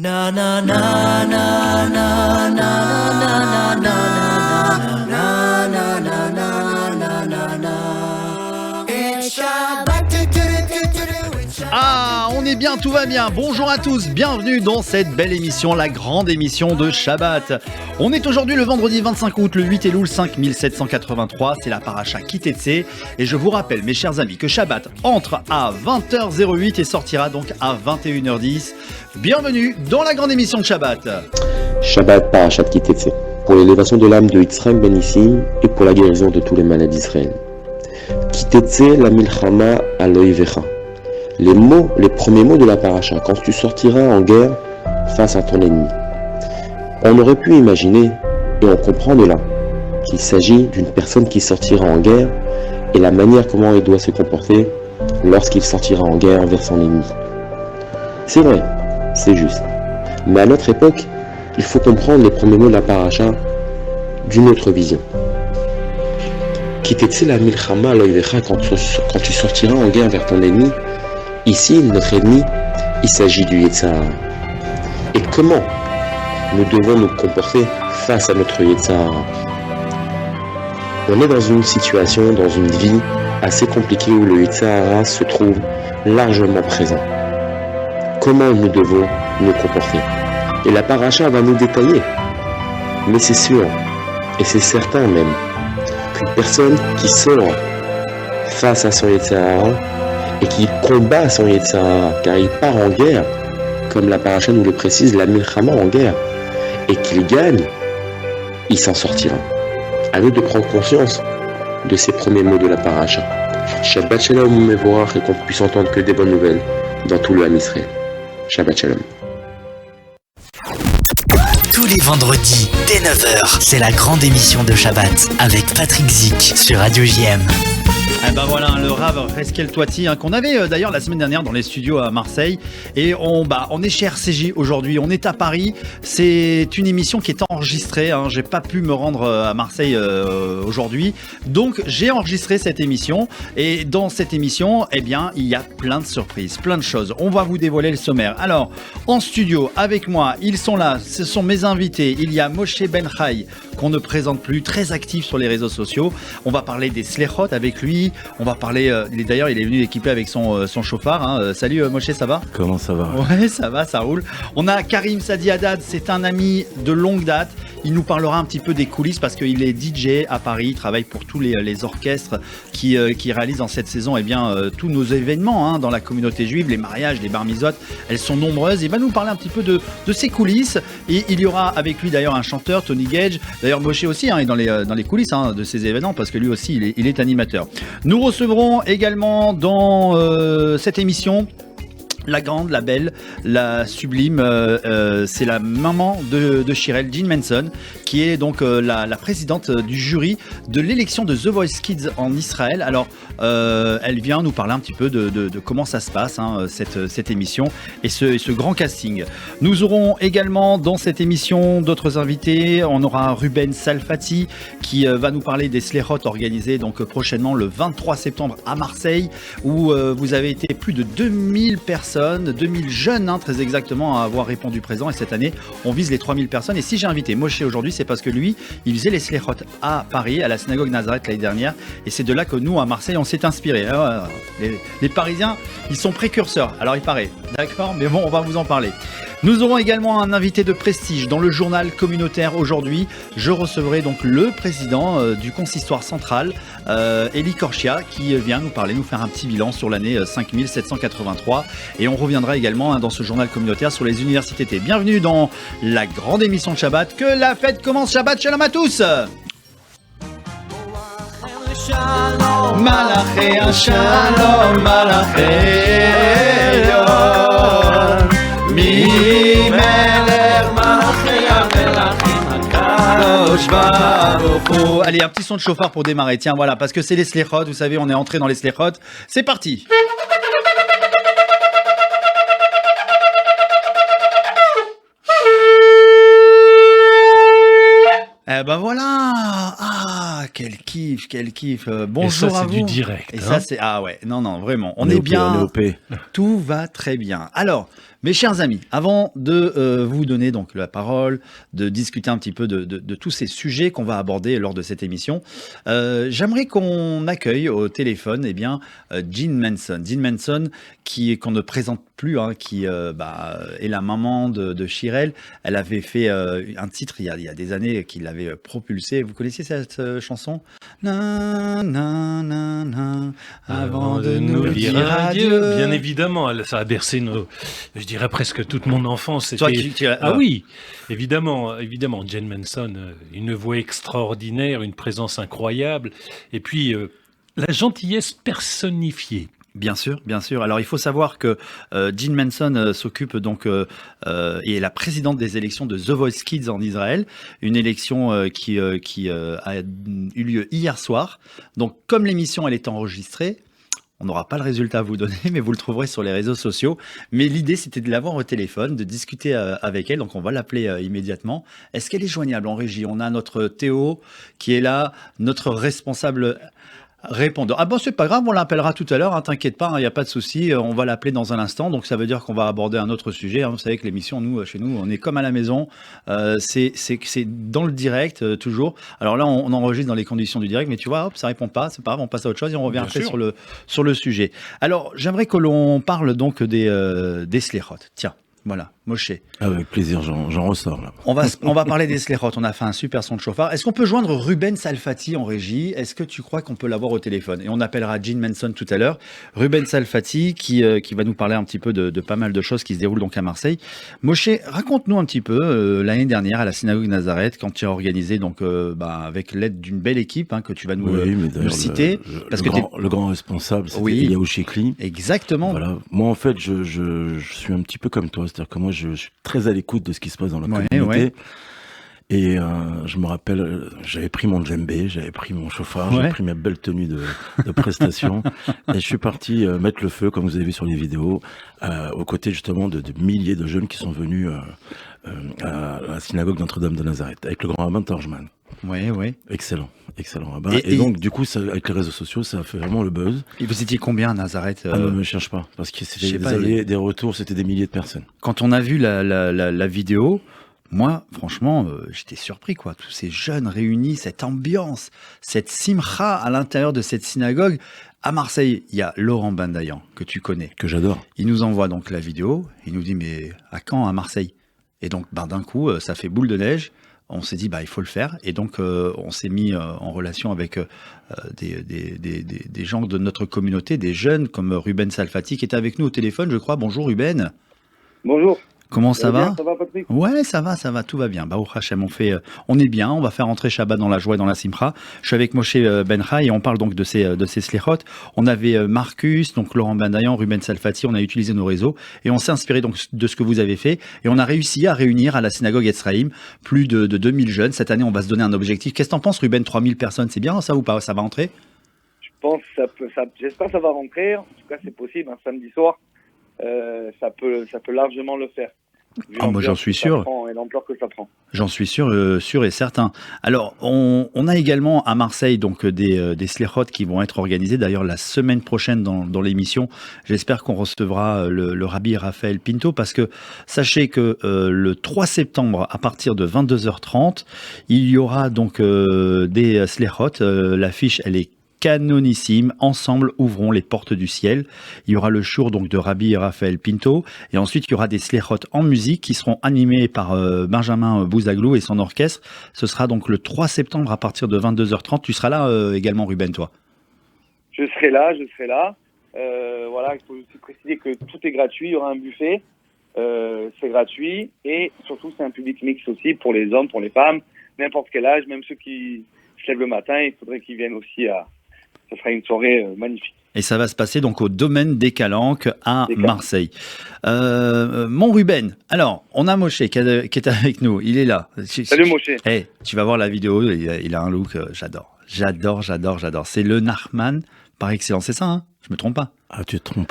Na na na na na na na na na na na na na na. It's Shabbat. Ah, on est bien, tout va bien. Bonjour à tous, bienvenue dans cette belle émission, la grande émission de Shabbat. On est aujourd'hui le vendredi 25 août, le 8 Elul 5783, c'est la paracha Kitetse. Et je vous rappelle, mes chers amis, que Shabbat entre à 20h08 et sortira donc à 21h10. Bienvenue dans la grande émission de Shabbat. Shabbat parachat Kitetse, pour l'élévation de l'âme de Yitzhak ben Nissim et pour la guérison de tous les malades d'Israël. Kitetse la milchama aloivecha. Les premiers mots de la paracha, quand tu sortiras en guerre face à ton ennemi. On aurait pu imaginer, et on comprend de là, qu'il s'agit d'une personne qui sortira en guerre et la manière comment il doit se comporter lorsqu'il sortira en guerre envers son ennemi. C'est vrai, c'est juste. Mais à notre époque, il faut comprendre les premiers mots de la paracha d'une autre vision. Kitetse la milchama aloivecha, quand tu sortiras en guerre vers ton ennemi. Ici, notre ennemi, il s'agit du Yetzer Hara. Et comment nous devons nous comporter face à notre Yetzer Hara? On est dans une situation, dans une vie assez compliquée où le Yetzer Hara se trouve largement présent. Comment nous devons nous comporter? Et la paracha va nous détailler. Mais c'est sûr, et c'est certain même, qu'une personne qui sort face à son Yetzer Hara et qui combat son Yetzer Hara, car il part en guerre, comme la paracha nous le précise, la milchama en guerre, et qu'il gagne, il s'en sortira. À nous de prendre conscience de ces premiers mots de la paracha. Shabbat Shalom Mevorach, et qu'on puisse entendre que des bonnes nouvelles dans tout le Ham Israël. Shabbat Shalom. Tous les vendredis, dès 9h, c'est la grande émission de Shabbat avec Patrick Zik sur Radio JM. Eh ben voilà, le Rav Reskel Toiti, qu'on avait d'ailleurs la semaine dernière dans les studios à Marseille. Et on est chez RCJ aujourd'hui, on est à Paris. C'est une émission qui est enregistrée. J'ai pas pu me rendre à Marseille aujourd'hui. Donc j'ai enregistré cette émission. Et dans cette émission, eh bien, il y a plein de surprises, plein de choses. On va vous dévoiler le sommaire. Alors, en studio, avec moi, ils sont là. Ce sont mes invités. Il y a Moshe Ben Chai, qu'on ne présente plus, très actif sur les réseaux sociaux. On va parler des Slechot avec lui. On va parler, d'ailleurs il est venu équipé avec son chauffard. Salut Moshe, ça va? Comment ça va? Ouais, ça va, ça roule. On a Karim Sadi Haddad, c'est un ami de longue date. Il nous parlera un petit peu des coulisses parce qu'il est DJ à Paris, il travaille pour tous les orchestres qui réalisent en cette saison tous nos événements dans la communauté juive, les mariages, les bar mitzvot, elles sont nombreuses. Il va nous parler un petit peu de ces coulisses et il y aura avec lui d'ailleurs un chanteur, Tony Gage. D'ailleurs Moshe aussi est dans les coulisses de ces événements parce que lui aussi il est animateur. Nous recevrons également dans cette émission la grande, la belle, la sublime, c'est la maman de Shirel, Jean Manson, qui est donc la présidente du jury de l'élection de The Voice Kids en Israël. Alors, elle vient nous parler un petit peu de comment ça se passe, cette émission et ce grand casting. Nous aurons également dans cette émission d'autres invités. On aura Ruben Salfati qui va nous parler des Slechot organisés donc prochainement le 23 septembre à Marseille, où vous avez été plus de 2000 personnes. 2000 jeunes très exactement à avoir répondu présent, et cette année on vise les 3000 personnes. Et si j'ai invité Moshe aujourd'hui, c'est parce que lui il faisait les Slechot à Paris à la synagogue Nazareth l'année dernière, et c'est de là que nous à Marseille on s'est inspiré. Les Parisiens ils sont précurseurs, alors il paraît, d'accord, mais bon on va vous en parler. Nous aurons également un invité de prestige dans le journal communautaire aujourd'hui. Je recevrai donc le président du consistoire central, Eli Korchia, qui vient nous parler, nous faire un petit bilan sur l'année 5783. Et on reviendra également dans ce journal communautaire sur les universités. Bienvenue dans la grande émission de Shabbat. Que la fête commence. Shabbat Shalom à tous. Malaché Shalom, Malaché Allez, un petit son de chauffard pour démarrer. Tiens, voilà, parce que c'est les Slechot. Vous savez, on est entré dans les Slechot. C'est parti. Eh ben voilà. quel kiff, quel kiff. Et Bonjour ça, à c'est vous. du direct. Et hein. ça, c'est... Ah ouais, non, vraiment. On est OP, bien. on est OP. Tout va très bien. Alors, mes chers amis, avant de vous donner donc la parole, de discuter un petit peu de tous ces sujets qu'on va aborder lors de cette émission, j'aimerais qu'on accueille au téléphone Jean Manson. Jean Manson, qu'on ne présente plus, qui est la maman de Shirel. Elle avait fait un titre il y a des années qui l'avait propulsé. Vous connaissez cette chanson? Na, na, na, na, avant de nous dire adieu. Bien évidemment, ça a bercé je dirais presque toute mon enfance. Toi, Oui, évidemment. Jane Manson, une voix extraordinaire, une présence incroyable, et puis la gentillesse personnifiée. Bien sûr, bien sûr. Alors, il faut savoir que Jean Manson s'occupe donc et est la présidente des élections de The Voice Kids en Israël, une élection qui a eu lieu hier soir. Donc, comme l'émission elle est enregistrée, on n'aura pas le résultat à vous donner, mais vous le trouverez sur les réseaux sociaux. Mais l'idée, c'était de l'avoir au téléphone, de discuter avec elle. Donc, on va l'appeler immédiatement. Est-ce qu'elle est joignable en régie? On a notre Théo qui est là, notre responsable répondant. Ah bon, c'est pas grave, on l'appellera tout à l'heure, hein, t'inquiète pas, il n'y a pas de souci, on va l'appeler dans un instant, donc ça veut dire qu'on va aborder un autre sujet, hein. Vous savez que l'émission, chez nous, on est comme à la maison, c'est dans le direct, toujours. Alors là, on enregistre dans les conditions du direct, mais tu vois, hop, ça répond pas, c'est pas grave, on passe à autre chose et on revient après sur le sujet. Alors, j'aimerais que l'on parle donc des Sléchot. Tiens. Voilà, Moshe. Avec plaisir, j'en ressors là. On va parler des Sléchot. On a fait un super son de chauffard. Est-ce qu'on peut joindre Ruben Salfati en régie? Est-ce que tu crois qu'on peut l'avoir au téléphone? Et on appellera Jean Manson tout à l'heure. Ruben Salfati qui va nous parler un petit peu de pas mal de choses qui se déroulent donc à Marseille. Moshe, raconte-nous un petit peu l'année dernière à la synagogue Nazareth quand tu as organisé donc avec l'aide d'une belle équipe que tu vas nous citer. Le grand responsable, c'était Eliaou Shikli. Exactement. Voilà. Moi en fait, je suis un petit peu comme toi. C'est-à-dire que moi, je suis très à l'écoute de ce qui se passe dans la communauté. Ouais. Et je me rappelle, j'avais pris mon djembé, j'avais pris mon chauffard, j'avais pris ma belle tenue de prestation. Et je suis parti mettre le feu, comme vous avez vu sur les vidéos, aux côtés justement de milliers de jeunes qui sont venus à la synagogue Notre-Dame de Nazareth, avec le grand rabbin Torjman. Oui. Excellent rabbin. Et donc, du coup, avec les réseaux sociaux, ça a fait vraiment le buzz. Et vous étiez combien à Nazareth Ne me cherche pas, parce que c'était des allées, des retours, c'était des milliers de personnes. Quand on a vu la vidéo, moi, franchement, j'étais surpris, quoi. Tous ces jeunes réunis, cette ambiance, cette simcha à l'intérieur de cette synagogue. À Marseille, il y a Laurent Bandayan, que tu connais. Que j'adore. Il nous envoie donc la vidéo. Il nous dit, mais à quand à Marseille? Et donc, d'un coup, ça fait boule de neige. On s'est dit, il faut le faire. Et donc, on s'est mis en relation avec des gens de notre communauté, des jeunes comme Ruben Salfati, qui est avec nous au téléphone, je crois. Bonjour, Ruben. Bonjour. Comment ça va? Ça va, Patrick? Ouais, ça va, tout va bien. Baruch Hashem, on est bien, on va faire entrer Shabbat dans la joie et dans la simcha. Je suis avec Moshe Bencha et on parle donc de ces slichot. On avait Marcus, donc Laurent Bandayan, Ruben Salfati, on a utilisé nos réseaux et on s'est inspiré donc de ce que vous avez fait et on a réussi à réunir à la synagogue Etzraïm plus de 2000 jeunes. Cette année, on va se donner un objectif. Qu'est-ce que t'en penses, Ruben? 3000 personnes, c'est bien ça ou pas? Ça va entrer? Je pense j'espère que ça va rentrer. En tout cas, c'est possible, un samedi soir. Ça peut largement le faire. Moi j'en suis sûr. Et l'ampleur que ça prend. J'en suis sûr et certain. Alors, on a également à Marseille donc des slichot qui vont être organisés. D'ailleurs, la semaine prochaine dans l'émission, j'espère qu'on recevra le rabbi Raphaël Pinto parce que sachez que le 3 septembre, à partir de 22h30, il y aura donc des slichot. L'affiche, elle est canonissime. Ensemble, ouvrons les portes du ciel. Il y aura le shour donc de Rabbi Raphaël Pinto et ensuite il y aura des slichot en musique qui seront animés par Benjamin Bouzaglou et son orchestre. Ce sera donc le 3 septembre à partir de 22h30. Tu seras là également, Ruben, toi? Je serai là. Voilà, il faut aussi préciser que tout est gratuit. Il y aura un buffet. C'est gratuit et surtout c'est un public mixte aussi pour les hommes, pour les femmes, n'importe quel âge, même ceux qui se lèvent le matin. Il faudrait qu'ils viennent aussi ça sera une soirée magnifique. Et ça va se passer donc au domaine des Calanques à Marseille. Mon Ruben, alors, on a Moshe qui est avec nous, il est là. Salut Moshe. Tu vas voir la vidéo, il a un look, j'adore. C'est le Nachman par excellence, c'est ça, hein? Je me trompe pas. Ah, tu te trompes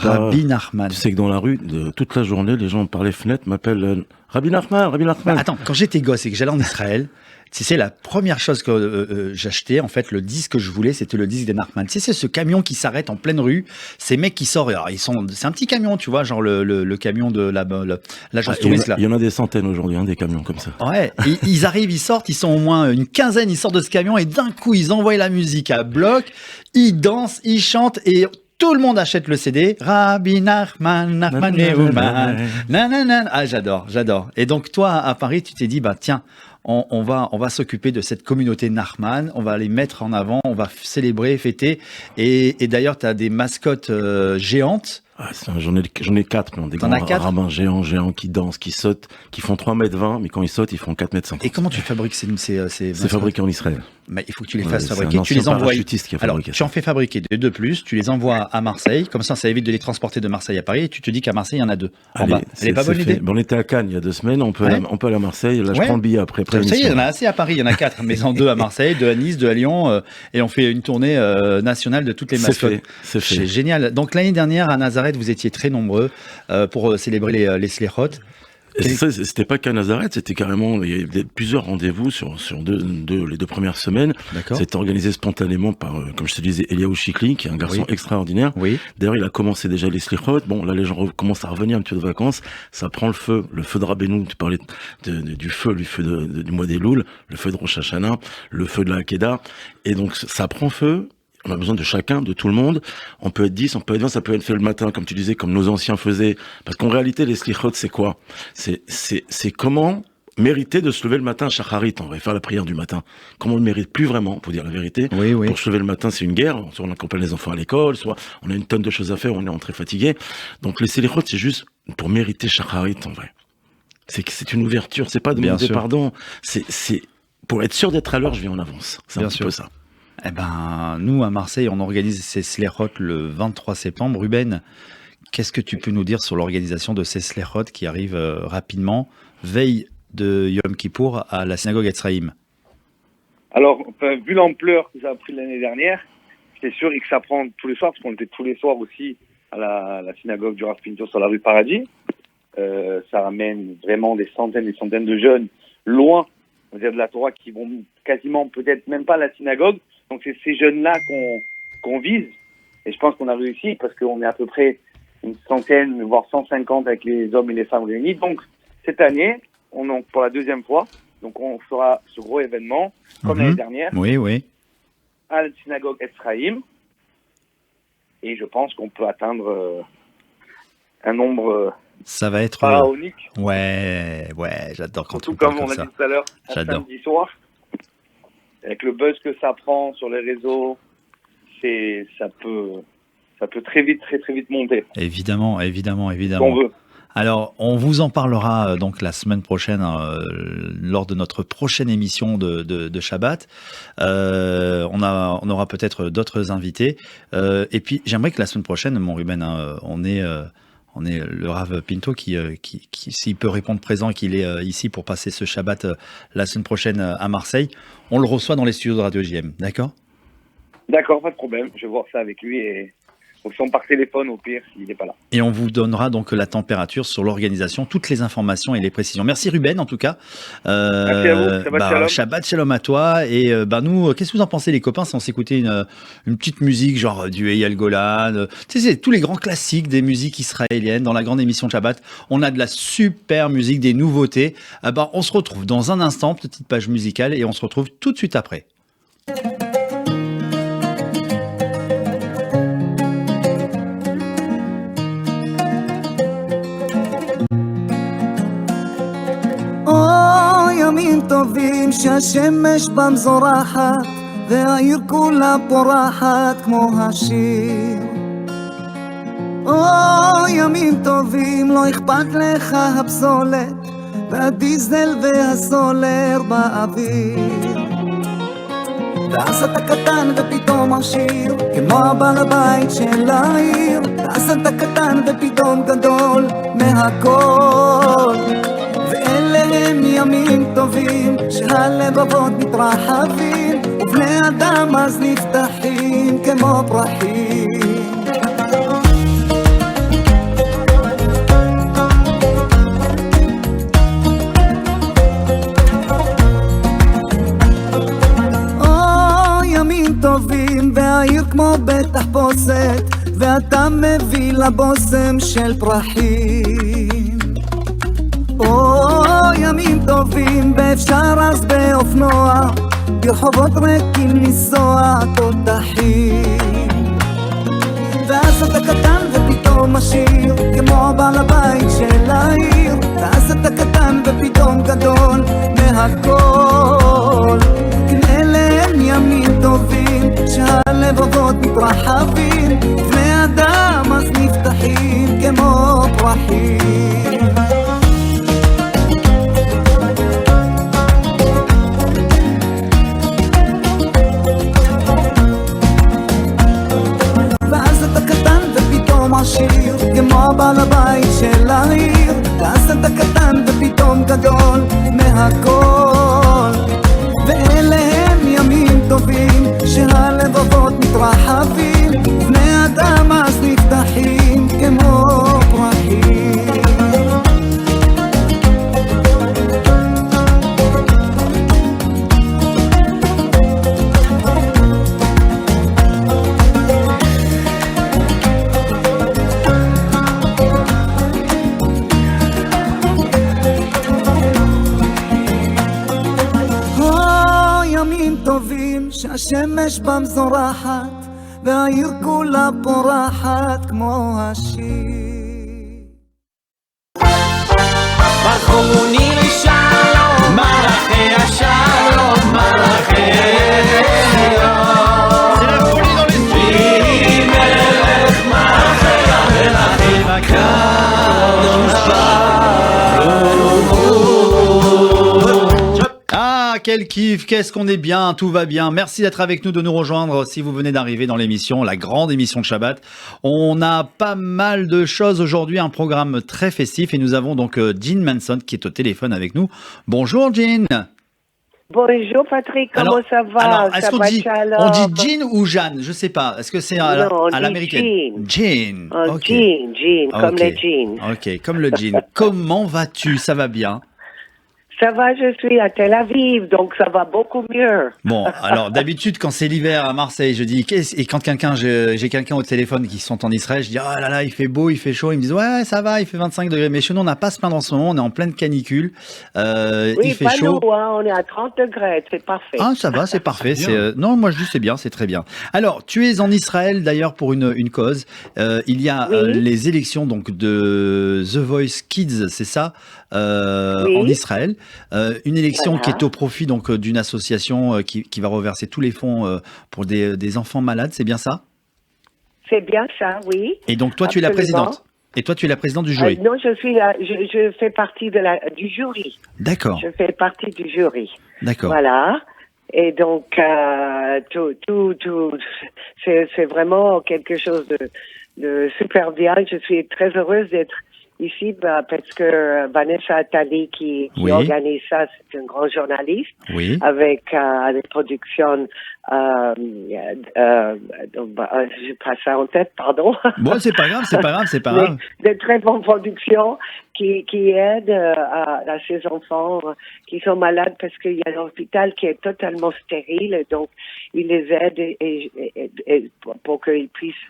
pas. Rabbi Nachman. Tu sais que dans la rue, toute la journée, les gens par les fenêtres m'appellent Rabbi Nachman. Attends, quand j'étais gosse et que j'allais en Israël, tu sais, la première chose que j'achetais, en fait, le disque que je voulais, c'était le disque des Nachman. Tu sais, c'est ce camion qui s'arrête en pleine rue, ces mecs qui sortent, alors, c'est un petit camion, tu vois, genre le camion de l'agence touriste, là. Il y en a des centaines aujourd'hui, des camions comme ça. Ouais, ils arrivent, ils sortent, ils sont au moins une quinzaine, ils sortent de ce camion et d'un coup, ils envoient la musique à bloc, ils dansent, ils chantent et tout le monde achète le CD. Rabbi Nachman, Neumann, nanana. Ah, j'adore. Et donc, toi, à Paris, tu t'es dit, bah, tiens, on va s'occuper de cette communauté Nachman, on va les mettre en avant, on va célébrer, fêter. Et d'ailleurs, tu as des mascottes géantes. Ah, j'en ai 4, des grands rabbins géants qui dansent, qui sautent, qui font 3,20 m, mais quand ils sautent, ils font 4,50 m. Et comment tu fabriques ces C'est fabriqué en Israël. Mais il faut que tu les fasses fabriquer. Tu les envoies. Alors, tu en fais fabriquer de plus, tu les envoies à Marseille, comme ça évite de les transporter de Marseille à Paris, et tu te dis qu'à Marseille, il y en a 2. Elle est pas bonne l'idée? On était à Cannes il y a 2 semaines, on peut aller à Marseille, là je prends le billet après. Ça y est, il y en a assez à Paris, il y en a 4, mais en 2 à Marseille, 2 à Nice, 2 à Lyon, et on fait une tournée nationale de toutes les mascottes. C'est fait. C'est génial. Donc l'année dernière, à Nazareth, vous étiez très nombreux pour célébrer les Slichot. C'était pas qu'à Nazareth, c'était carrément, il y avait plusieurs rendez-vous sur les 2 premières semaines. C'était organisé spontanément par, comme je te disais, Eliaou Chikli, qui est un garçon extraordinaire. Oui. D'ailleurs, il a commencé déjà les Slichot. Bon, là, les gens commencent à revenir un petit peu de vacances. Ça prend le feu de Rabbeinu. Tu parlais du feu du mois des Louls, le feu de Rosh Hashanah, le feu de la Hakeda. Et donc, ça prend feu. On a besoin de chacun, de tout le monde. On peut être 10, on peut être 20, ça peut être fait le matin, comme tu disais, comme nos anciens faisaient. Parce qu'en réalité, les slichot, c'est quoi? C'est comment mériter de se lever le matin à Shacharit. On va faire la prière du matin. Comment on le mérite plus vraiment, pour dire la vérité. Oui. Pour se lever le matin, c'est une guerre. Soit on accompagne les enfants à l'école, soit on a une tonne de choses à faire, on est rentré fatigué. Donc les slichot, c'est juste pour mériter Shacharit, en vrai. C'est une ouverture, c'est pas de demander pardon. C'est pour être sûr d'être à l'heure, je viens en avance. C'est un petit peu ça. Eh ben, nous, à Marseille, on organise ces Slichot le 23 septembre. Ruben, qu'est-ce que tu peux nous dire sur l'organisation de ces Slichot qui arrivent rapidement, veille de Yom Kippour, à la synagogue Etzraïm? Alors, vu l'ampleur que ça a pris l'année dernière, c'est sûr que ça prend tous les soirs, parce qu'on était tous les soirs aussi à la synagogue du Rav Pinto sur la rue Paradis. Ça ramène vraiment des centaines de jeunes loin, on va dire, de la Torah, qui vont quasiment peut-être même pas à la synagogue. Donc c'est ces jeunes-là qu'on vise, et je pense qu'on a réussi parce qu'on est à peu près une centaine, voire 150 avec les hommes et les femmes réunis. Donc cette année, pour la 2e fois, donc on fera ce gros événement comme l'année dernière. Oui. À la synagogue Etzraïm, et je pense qu'on peut atteindre un nombre ça va être pharaonique. Ouais, j'adore quand surtout on parle comme on a dit tout à l'heure, un samedi soir. Avec le buzz que ça prend sur les réseaux, ça peut très vite monter. Évidemment. On veut. Alors, on vous en parlera donc la semaine prochaine lors de notre prochaine émission de Shabbat. On aura peut-être d'autres invités. Et puis, j'aimerais que la semaine prochaine, mon Ruben, on est le Rav Pinto qui s'il peut répondre présent, qu'il est ici pour passer ce Shabbat la semaine prochaine à Marseille, on le reçoit dans les studios de Radio JM, d'accord? D'accord, pas de problème, je vais voir ça avec lui et on fait par téléphone au pire s'il n'est pas là. Et on vous donnera donc la température sur l'organisation, toutes les informations et les précisions. Merci Ruben en tout cas. Merci à vous, Shabbat Shalom à toi. Et nous, qu'est-ce que vous en pensez les copains si on s'écoutait une petite musique genre du Eyal Golan, tu sais, tous les grands classiques des musiques israéliennes dans la grande émission de Shabbat. On a de la super musique, des nouveautés. On se retrouve dans un instant, petite page musicale, et on se retrouve tout de suite après. ימים טובים שהשמש בה מזורחת והעיר כולה פורחת כמו השיר. ימים טובים לא אכפת לך הפסולת והדיזל והסולר באוויר. ואז אתה קטן ופתאום עשיר כמו הבעל הבית של העיר. ואז אתה קטן ופתאום גדול מהכל. ואלה הם ימים טובים שהלבבות מתרחבים ובני אדם אז נפתחים כמו פרחים. כמו בתחפושת, ואתה מביא לבושם של פרחים. ימים טובים ואפשר אז באופנוע, ברחובות ריקים לנסוע תותחים. ואז אתה קטן ופתאום עשיר, כמו בעל הבית של העיר. ואז אתה קטן ופתאום גדול מהכל. כן אלה הם ימים טובים שהלבבות מתרחבים, בני אדם אז נפתחים כמו פרחים. עשיר, כמו בעל הבית של העיר. ואז אתה קטן ופתאום גדול מהכל. ואלה הם ימים טובים שהלבבות מתרחבים, בני אדם אז נפתחים כמו פרחים. שהשמש בה מזורחת והעיר כולה פורחת כמו השיר. ברכוני לשלום, מלאכי השלום, מלאכי הידיעות. היא מלך מלאכי המלאכים הקדוש Quel kiff, qu'est-ce qu'on est bien, tout va bien. Merci d'être avec nous, de nous rejoindre si vous venez d'arriver dans l'émission, la grande émission de Shabbat. On a pas mal de choses aujourd'hui, un programme très festif et nous avons donc Jean Manson qui est au téléphone avec nous. Bonjour Jean. Bonjour Patrick, comment ça va? Alors, est-ce qu'on dit Jean ou Jeanne? Je sais pas. Est-ce que c'est à l'américaine? Jean. Okay. Jean, comme le jean. Ok, comme le jean. Comment vas-tu? Ça va bien? Ça va, je suis à Tel Aviv, donc ça va beaucoup mieux. Bon, alors d'habitude, quand c'est l'hiver à Marseille, je dis, et quand j'ai quelqu'un au téléphone qui sont en Israël, je dis, oh là là, il fait beau, il fait chaud. Ils me disent, ouais, ça va, il fait 25 degrés. Mais chez nous, on n'a pas se plaindre en ce moment, on est en pleine canicule. Oui, il fait chaud. Nous, hein, on est à 30 degrés, c'est parfait. Ah, ça va, c'est parfait. Non, moi je dis c'est bien, c'est très bien. Alors, tu es en Israël d'ailleurs pour une cause. Il y a les élections donc de The Voice Kids, c'est ça, en Israël. Une élection qui est au profit donc d'une association qui va reverser tous les fonds pour des enfants malades, c'est bien ça? C'est bien ça, oui. Et donc toi, tu es la présidente. Et toi, tu es la présidente du jury? Non, je fais partie du jury. D'accord. Je fais partie du jury. D'accord. Voilà. Et donc, c'est vraiment quelque chose de super bien. Je suis très heureuse d'être ici, parce que Vanessa Attali qui organise ça, c'est un grand journaliste, avec des productions, je passe ça en tête, pardon. Bon, c'est pas grave. De très bonnes productions qui aident à ces enfants qui sont malades parce qu'il y a un hôpital qui est totalement stérile, donc ils les aident et pour qu'ils puissent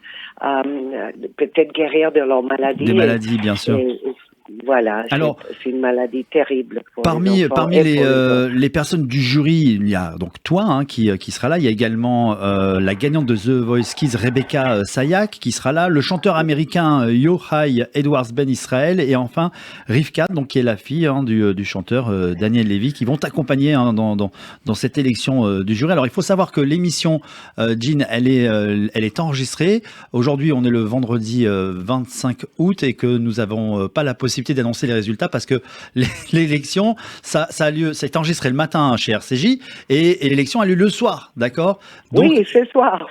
peut-être guérir de leur maladie. Des maladies, bien sûr. Voilà, c'est une maladie terrible. Parmi les personnes du jury, il y a donc toi qui sera là. Il y a également la gagnante de The Voice Kids, Rebecca Sayak, qui sera là. Le chanteur américain Yochai Edwards Ben Israël et enfin Rivka, donc qui est la fille du chanteur Daniel Levy, qui vont t'accompagner dans cette élection du jury. Alors il faut savoir que l'émission Jean, elle est enregistrée. Aujourd'hui, on est le vendredi 25 août et que nous n'avons pas la possibilité d'annoncer les résultats parce que l'élection, ça a lieu, c'est enregistré le matin chez RCJ et l'élection a lieu le soir, d'accord? Donc, oui, c'est soir.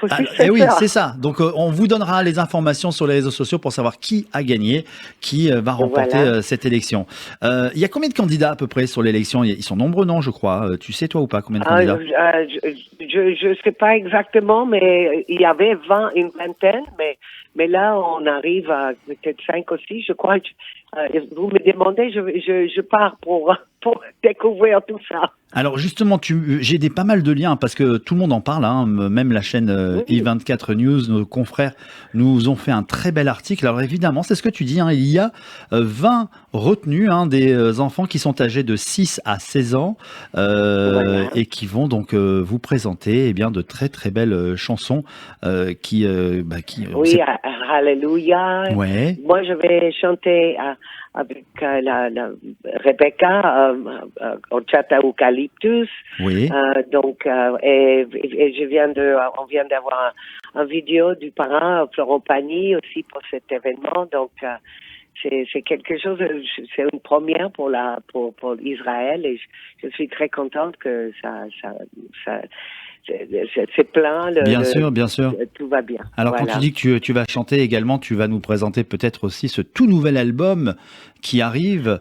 Oui, c'est ça. Donc, on vous donnera les informations sur les réseaux sociaux pour savoir qui a gagné, qui va remporter cette élection. Il y a combien de candidats à peu près sur l'élection? Ils sont nombreux, non, je crois. Tu sais, toi ou pas, combien de candidats? Je ne sais pas exactement, mais il y avait une vingtaine, mais là, on arrive à peut-être 5 aussi, je crois. Vous me demandez, je pars pour pour découvrir tout ça. Alors justement, j'ai pas mal de liens parce que tout le monde en parle, hein, même la chaîne I24 News, nos confrères nous ont fait un très bel article. Alors évidemment, c'est ce que tu dis, hein, il y a 20 retenus, hein, des enfants qui sont âgés de 6 à 16 ans voilà. Et qui vont donc vous présenter de très très belles chansons qui oui, Alléluia. Ouais. Moi, je vais chanter avec la Rebecca au Chata Eucalyptus. Oui. Donc, et on vient d'avoir un vidéo du parrain Florent Pagny aussi pour cet événement. Donc, c'est quelque chose, c'est une première pour Israël et je suis très contente que ça c'est plein. Bien sûr. Tout va bien. Alors voilà. Quand tu dis que tu vas chanter également, tu vas nous présenter peut-être aussi ce tout nouvel album qui arrive.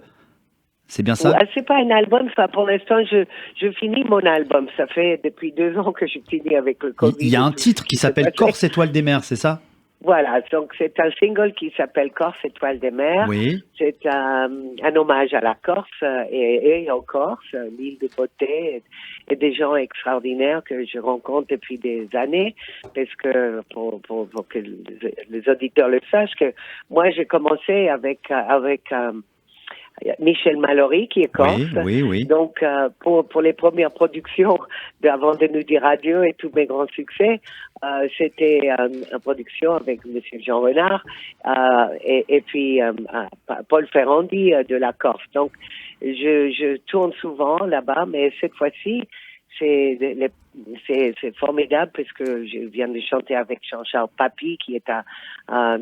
C'est bien ça? C'est pas un album, ça. Pour l'instant, je finis mon album. Ça fait depuis 2 ans que je finis avec le Covid. Il y a un titre qui s'appelle Corse Étoile des Mers, c'est ça? Voilà, donc c'est un single qui s'appelle Corse Étoile des Mers. Oui. C'est un hommage à la Corse et aux Corse, l'île de beauté et des gens extraordinaires que je rencontre depuis des années. Parce que pour que les auditeurs le sachent, que moi j'ai commencé avec Michel Mallory qui est corse. Oui. Donc pour les premières productions avant de nous dire adieu et tous mes grands succès, c'était une production avec Monsieur Jean Renard et puis Paul Ferrandi de la Corse. Donc je tourne souvent là-bas, mais cette fois-ci c'est formidable parce que je viens de chanter avec Jean-Charles Papy qui est un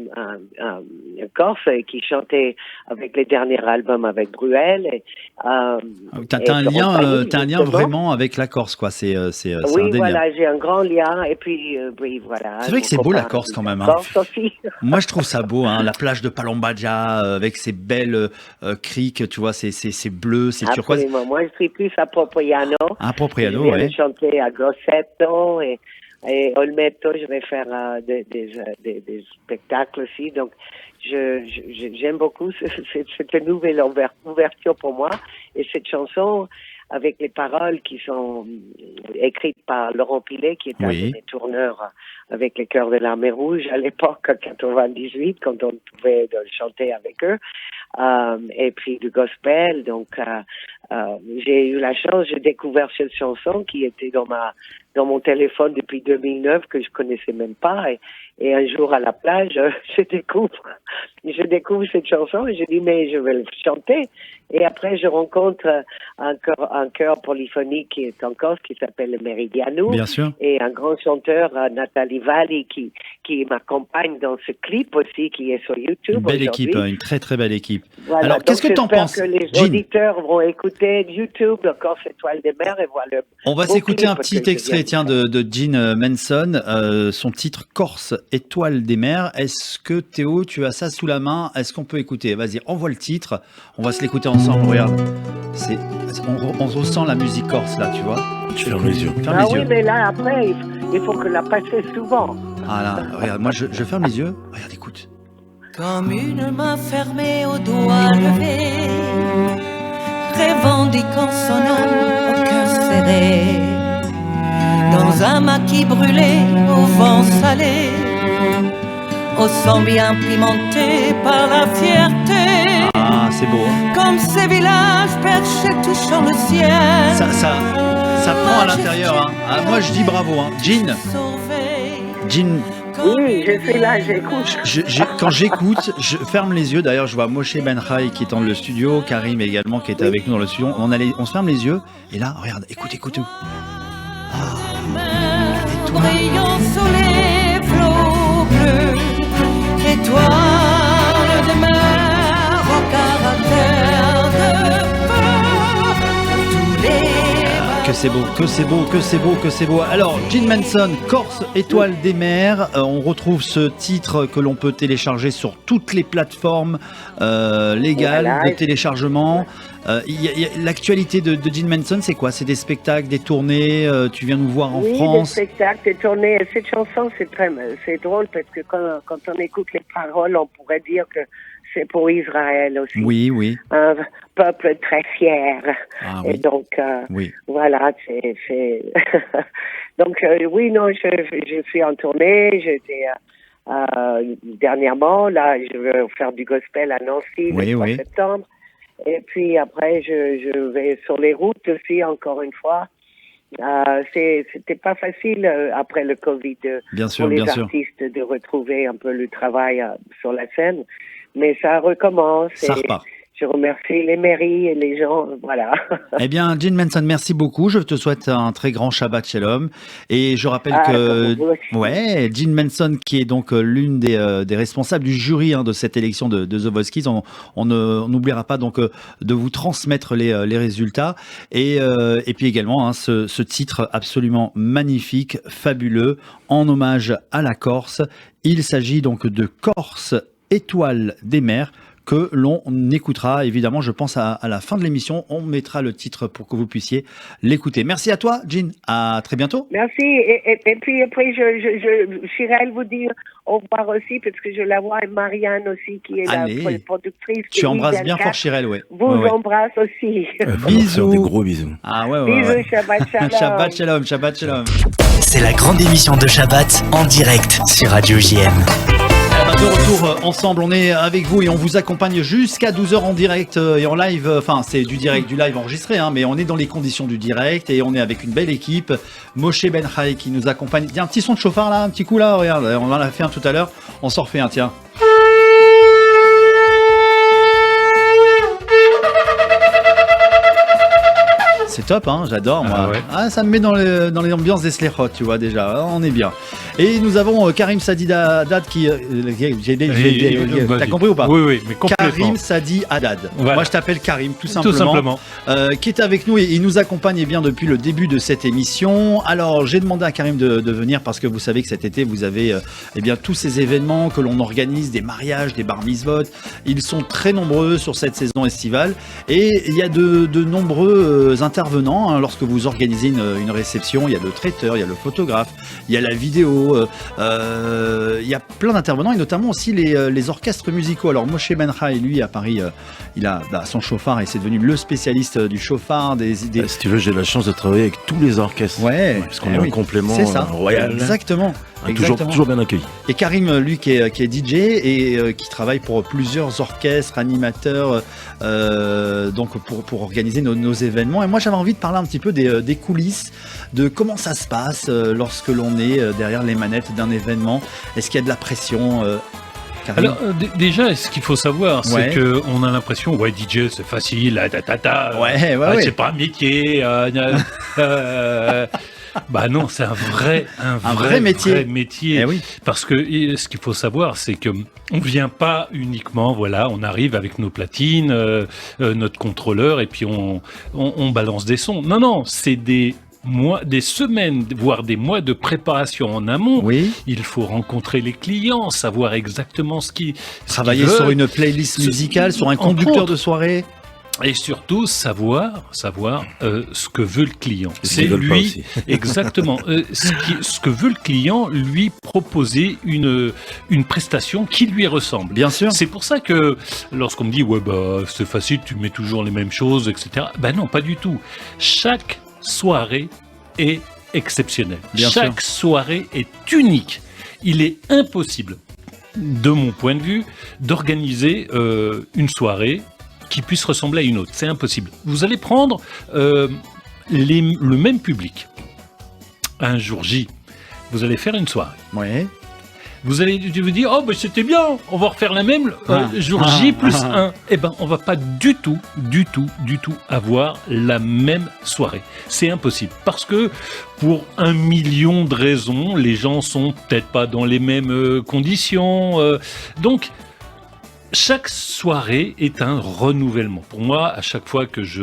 Corse et qui chantait avec les derniers albums avec Bruel. T'as un lien vraiment avec la Corse, quoi. C'est oui, voilà, j'ai un grand lien et puis oui, voilà. C'est vrai que c'est beau la Corse quand même. Hein. Corse aussi. Moi, je trouve ça beau, hein, la plage de Palombagia avec ses belles criques, tu vois, c'est bleu, c'est turquoise. Absolument. Moi, je suis plus à Propriano. À Propriano, oui. Je viens de chanter à Grosseto et Olmeto, je vais faire des spectacles aussi. Donc, j'aime beaucoup cette nouvelle ouverture pour moi. Et cette chanson, avec les paroles qui sont écrites par Laurent Pilet, qui est un de mes tourneurs avec les Chœurs de la Mer Rouge à l'époque, en 98, quand on pouvait chanter avec eux. Et puis du gospel. Donc, j'ai eu la chance, j'ai découvert cette chanson qui était dans mon téléphone depuis 2009 que je connaissais même pas. Et un jour à la plage, je découvre cette chanson et je dis mais je vais le chanter. Et après, je rencontre un chœur polyphonique qui est en Corse, qui s'appelle le Meridiano. Bien sûr. Et un grand chanteur, Nathalie Valli, qui m'accompagne dans ce clip aussi, qui est sur YouTube. Une belle équipe, une très très belle équipe. Voilà. Alors, qu'est-ce que tu en penses, que les Jean? auditeurs vont écouter YouTube, le Corse Étoile des Mers, et voir le... On va s'écouter un petit extrait, de Jean Manson, son titre Corse Étoile des Mers. Est-ce que Théo, tu as ça sous la main? Est-ce qu'on peut écouter? Vas-y, envoie le titre. On va se l'écouter ensemble. Regarde, on ressent la musique corse là, tu vois. Tu fermes les yeux. Oui, mais là après, il faut que la passer souvent. Ah là, regarde, moi je ferme les yeux. Regarde, écoute. Comme une main fermée au doigt levé, revendiquant son âme au cœur serré, dans un maquis brûlé au vent salé, au sang bien pimenté par la fierté. Ah, c'est beau. Hein. Comme ces villages perchés touchant le ciel. Ça prend à l'intérieur. Hein. Ah, moi je dis bravo. Hein. Jean. Oui, je suis là, j'écoute. Quand j'écoute, je ferme les yeux. D'ailleurs, je vois Moshe Benhaï qui est dans le studio, Karim également qui était avec nous dans le studio. On se ferme les yeux. Et là, regarde, écoute. Ah, brillant sous les flots bleus, étoile de mer au caractère de feu, tous les... Que c'est beau. Alors, Jean Manson, Corse Étoile des Mers. On retrouve ce titre que l'on peut télécharger sur toutes les plateformes légales de téléchargement. L'actualité de Jean Manson, c'est quoi? C'est des spectacles, des tournées? Tu viens nous voir en France? Oui, des spectacles, des tournées. Cette chanson, c'est drôle parce que quand on écoute les paroles, on pourrait dire que c'est pour Israël aussi. Oui, oui. Un peuple très fier. Ah, Et oui. donc, Oui. voilà, c'est... Donc, oui, non, je suis en tournée. J'étais dernièrement, là, je vais faire du gospel à Nancy Oui, le 3 oui. septembre. Et puis après, je vais sur les routes aussi, encore une fois. C'était pas facile après le Covid Bien sûr, pour les bien sûr. artistes de retrouver un peu le travail sur la scène. Mais ça recommence. Ça et repart. je remercie les mairies et les gens, voilà. Eh bien, Jean Manson, merci beaucoup. Je te souhaite un très grand Shabbat Shalom. Et je rappelle que, pour vous aussi. ouais, Jean Manson, qui est donc l'une des responsables du jury de cette élection de The Voice, on n'oubliera pas donc de vous transmettre les résultats. Et puis également ce titre absolument magnifique, fabuleux, en hommage à la Corse. Il s'agit donc de Corse, étoile des mers, que l'on écoutera, évidemment, je pense à la fin de l'émission. On mettra le titre pour que vous puissiez l'écouter. Merci à toi, Jean. À très bientôt. Merci. Et puis après, Chirel vous dire au revoir aussi, parce que je la vois, et Marianne aussi, qui est Allez. la productrice. Tu de embrasses bien 10-24. fort Chirel, ouais. Vous Ouais, ouais. embrasse aussi. Bisous. Des gros bisous. Ah ouais, ouais. Bisous, ouais. Shabbat Shalom. Shabbat Shalom, Shabbat Shalom. C'est la grande émission de Shabbat en direct sur Radio JM. De retour ensemble, on est avec vous et on vous accompagne jusqu'à 12h en direct et en live. Enfin, c'est du live enregistré, mais on est dans les conditions du direct et on est avec une belle équipe. Moshe Ben Chai qui nous accompagne. Il y a un petit son de chauffard là, un petit coup là, regarde, on en a fait un tout à l'heure. On s'en refait un, tiens. C'est top, j'adore moi. ouais. Ça me met dans les ambiances des Slechot, tu vois déjà, on est bien. Et nous avons Karim Sadi Haddad qui... T'as compris ou pas? Oui, mais complètement. Karim Sadi Haddad. Voilà. Moi je t'appelle Karim, tout simplement. Tout simplement. Qui est avec nous et il nous accompagne bien depuis le début de cette émission. Alors j'ai demandé à Karim de venir parce que vous savez que cet été vous avez bien tous ces événements que l'on organise, des mariages, des bar mitzvot. Ils sont très nombreux sur cette saison estivale et il y a de nombreux intervenants lorsque vous organisez une réception. Il y a le traiteur, il y a le photographe, il y a la vidéo, il y a plein d'intervenants et notamment aussi les orchestres musicaux. Alors Moshe Ben Chai, lui à Paris, il a son chauffard et c'est devenu le spécialiste du chauffard. Si tu veux, j'ai la chance de travailler avec tous les orchestres. Ouais, parce qu'on est un complément royal. Exactement. Toujours bien accueilli. Et Karim, lui, qui est DJ et qui travaille pour plusieurs orchestres, animateurs, donc pour organiser nos événements. Et moi, j'avais envie de parler un petit peu des coulisses, de comment ça se passe lorsque l'on est derrière les manettes d'un événement. Est-ce qu'il y a de la pression Karim? Alors déjà, ce qu'il faut savoir, c'est que on a l'impression, DJ c'est facile, c'est pas un métier. Bah non, c'est un vrai métier. Eh oui. Parce que ce qu'il faut savoir, c'est que on vient pas uniquement, on arrive avec nos platines, notre contrôleur, et puis on balance des sons. Non, c'est des semaines, voire des mois de préparation en amont. Oui. Il faut rencontrer les clients, savoir exactement travailler sur une playlist musicale, sur un conducteur de soirée. Et surtout, savoir ce que veut le client. C'est lui, exactement, ce que veut le client, lui proposer une prestation qui lui ressemble. Bien sûr. C'est pour ça que lorsqu'on me dit, c'est facile, tu mets toujours les mêmes choses, etc. Non, pas du tout. Chaque soirée est exceptionnelle. Chaque soirée est unique. Il est impossible, de mon point de vue, d'organiser une soirée qui puisse ressembler à une autre. C'est impossible. Vous allez prendre le même public. Un jour J, vous allez faire une soirée. Ouais. Vous allez vous dire, c'était bien, on va refaire la même jour J plus 1. On va pas du tout avoir la même soirée. C'est impossible. Parce que pour 1 million de raisons, les gens sont peut-être pas dans les mêmes conditions. Donc, chaque soirée est un renouvellement. Pour moi, à chaque fois que je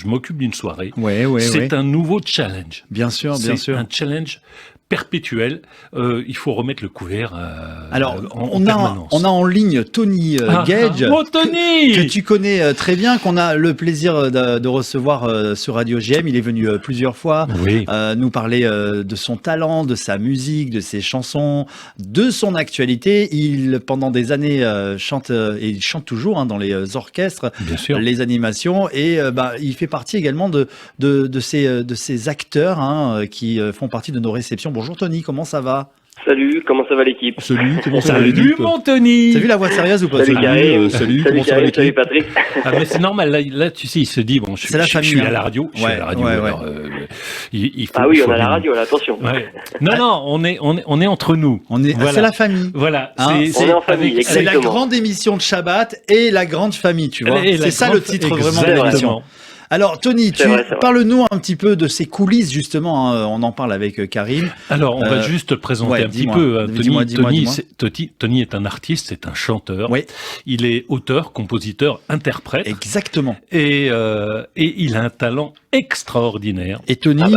m'occupe d'une soirée, c'est un nouveau challenge. Bien sûr. C'est un challenge perpétuelle. Il faut remettre le couvert Alors, en permanence. On a en ligne Tony Gage, Tony que tu connais très bien, qu'on a le plaisir de recevoir sur Radio GM. Il est venu plusieurs fois nous parler de son talent, de sa musique, de ses chansons, de son actualité. Il, pendant des années, chante et il chante toujours dans les orchestres, les animations, et il fait partie également de ces acteurs qui font partie de nos réceptions. Bonjour Tony, comment ça va ? Salut, comment ça va l'équipe ? Salut, comment ça va l'équipe ? Salut mon Tony ! T'as vu la voix sérieuse ou pas ? Salut Karim, salut, comment ça va l'équipe ? Salut Patrick. Ah mais c'est normal, là tu sais, il se dit, bon, je suis à la radio, on a la radio, là, attention. Ouais. Non, on est entre nous. C'est la famille. Voilà. On est en famille, c'est la grande émission de Shabbat et la grande famille, tu vois. C'est ça le titre vraiment de l'émission. Alors Tony, parle-nous un petit peu de ces coulisses justement, on en parle avec Karim. Alors on va juste te présenter un petit peu. Tony est un artiste, c'est un chanteur. Oui. Il est auteur, compositeur, interprète. Exactement. Et il a un talent extraordinaire. Et Tony,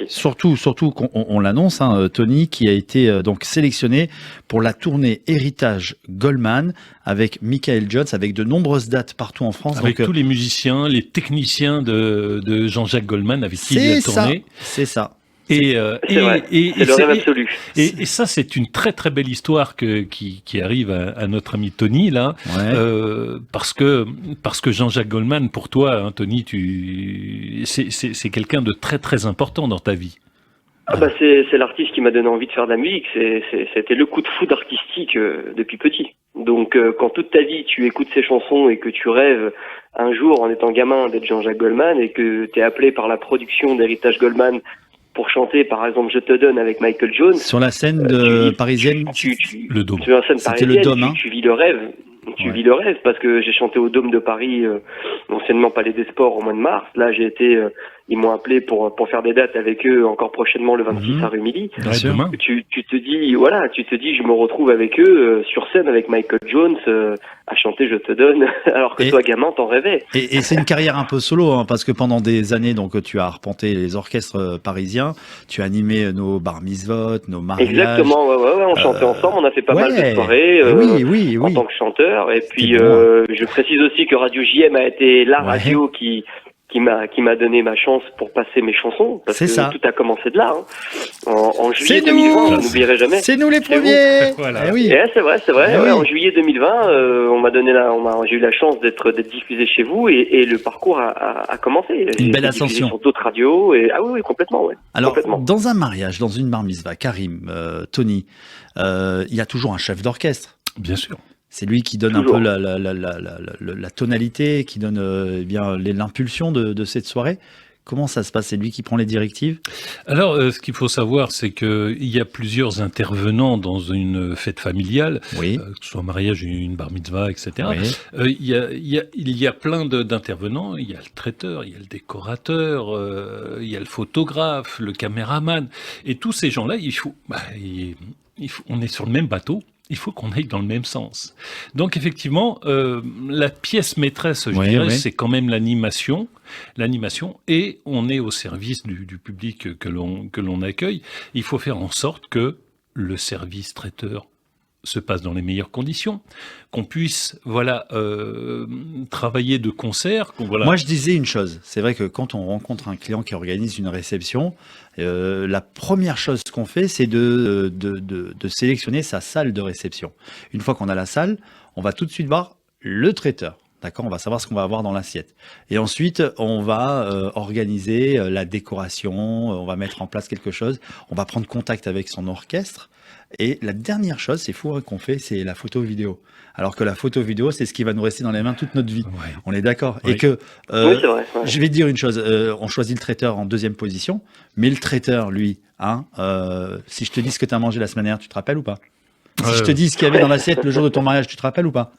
surtout qu'on l'annonce, Tony qui a été donc sélectionné pour la tournée Héritage Goldman avec Michael Jones, avec de nombreuses dates partout en France. Avec tous les musiciens, les techniciens de Jean-Jacques Goldman avec qui il a tourné. C'est ça. C'est le rêve absolu. Et ça, c'est une très très belle histoire qui arrive à notre ami Tony là, parce que Jean-Jacques Goldman, pour toi, Tony, c'est quelqu'un de très très important dans ta vie. C'est l'artiste qui m'a donné envie de faire de la musique. C'était le coup de foudre artistique depuis petit. Donc quand toute ta vie tu écoutes ces chansons et que tu rêves un jour en étant gamin d'être Jean-Jacques Goldman et que t'es appelé par la production d'Héritage Goldman pour chanter par exemple Je te donne avec Michael Jones sur la scène parisienne, le Dôme. Sur la scène parisienne, le Dôme, tu vis le rêve. Tu vis le rêve parce que j'ai chanté au Dôme de Paris, anciennement Palais des Sports, au mois de mars. Là, ils m'ont appelé pour faire des dates avec eux encore prochainement le 26 à Rumilly. Tu te dis, je me retrouve avec eux sur scène avec Michael Jones à chanter Je te donne, alors que toi, gamin, t'en rêvais. Et c'est une carrière un peu solo, parce que pendant des années, donc, tu as arpenté les orchestres parisiens, tu as animé nos bar mitzvot, nos mariages. Exactement, on chantait ensemble, on a fait pas mal de soirées en tant que chanteur. Et puis, je précise aussi que Radio JM a été la radio qui m'a donné ma chance pour passer mes chansons, parce que tout a commencé de là. En juillet 2020, je n'oublierai jamais. C'est nous les premiers. Voilà. C'est vrai. En juillet 2020, j'ai eu la chance d'être diffusé chez vous et le parcours a commencé. Une belle ascension sur d'autres radios oui, complètement. Alors, dans un mariage, dans une bar mitzvah, Karim, Tony, il y a toujours un chef d'orchestre. Bien sûr. C'est lui qui donne un peu la tonalité, qui donne l'impulsion de cette soirée. Comment ça se passe ? C'est lui qui prend les directives ? Alors, ce qu'il faut savoir, c'est qu'il y a plusieurs intervenants dans une fête familiale, que ce soit un mariage, une bar mitzvah, etc. Il y a plein d'intervenants. Il y a le traiteur, il y a le décorateur, il y a le photographe, le caméraman. Et tous ces gens-là, on est sur le même bateau. Il faut qu'on aille dans le même sens. Donc effectivement, la pièce maîtresse, je dirais, c'est quand même l'animation, et on est au service du public que l'on accueille. Il faut faire en sorte que le service traiteur se passe dans les meilleures conditions, qu'on puisse travailler de concert. Moi, je disais une chose. C'est vrai que quand on rencontre un client qui organise une réception, la première chose qu'on fait, c'est de sélectionner sa salle de réception. Une fois qu'on a la salle, on va tout de suite voir le traiteur. D'accord, on va savoir ce qu'on va avoir dans l'assiette. Et ensuite, on va organiser la décoration, on va mettre en place quelque chose, on va prendre contact avec son orchestre. Et la dernière chose, c'est fou qu'on fait, c'est la photo vidéo. Alors que la photo vidéo, c'est ce qui va nous rester dans les mains toute notre vie. On est d'accord. Et que, c'est vrai. Je vais te dire une chose, on choisit le traiteur en deuxième position, mais le traiteur, lui, si je te dis ce que tu as mangé la semaine dernière, tu te rappelles ou pas ? Si je te dis ce qu'il y avait dans l'assiette le jour de ton mariage, tu te rappelles ou pas ?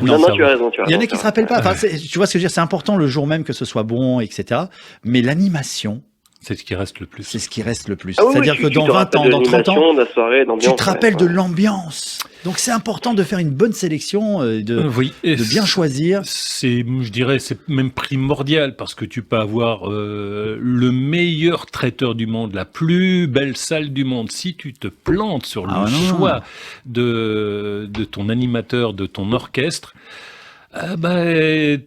Non, tu as raison. Il y en a qui ne se rappellent pas. Tu vois ce que je veux dire ? C'est important le jour même que ce soit bon, etc. Mais l'animation, C'est ce qui reste le plus. C'est ce qui reste le plus. Ah oui, C'est-à-dire que dans 20 ans, dans 30 ans, de la soirée, tu te rappelles de l'ambiance. Donc c'est important de faire une bonne sélection, de bien choisir. Je dirais, c'est même primordial parce que tu peux avoir le meilleur traiteur du monde, la plus belle salle du monde. Si tu te plantes sur le choix de ton animateur, de ton orchestre,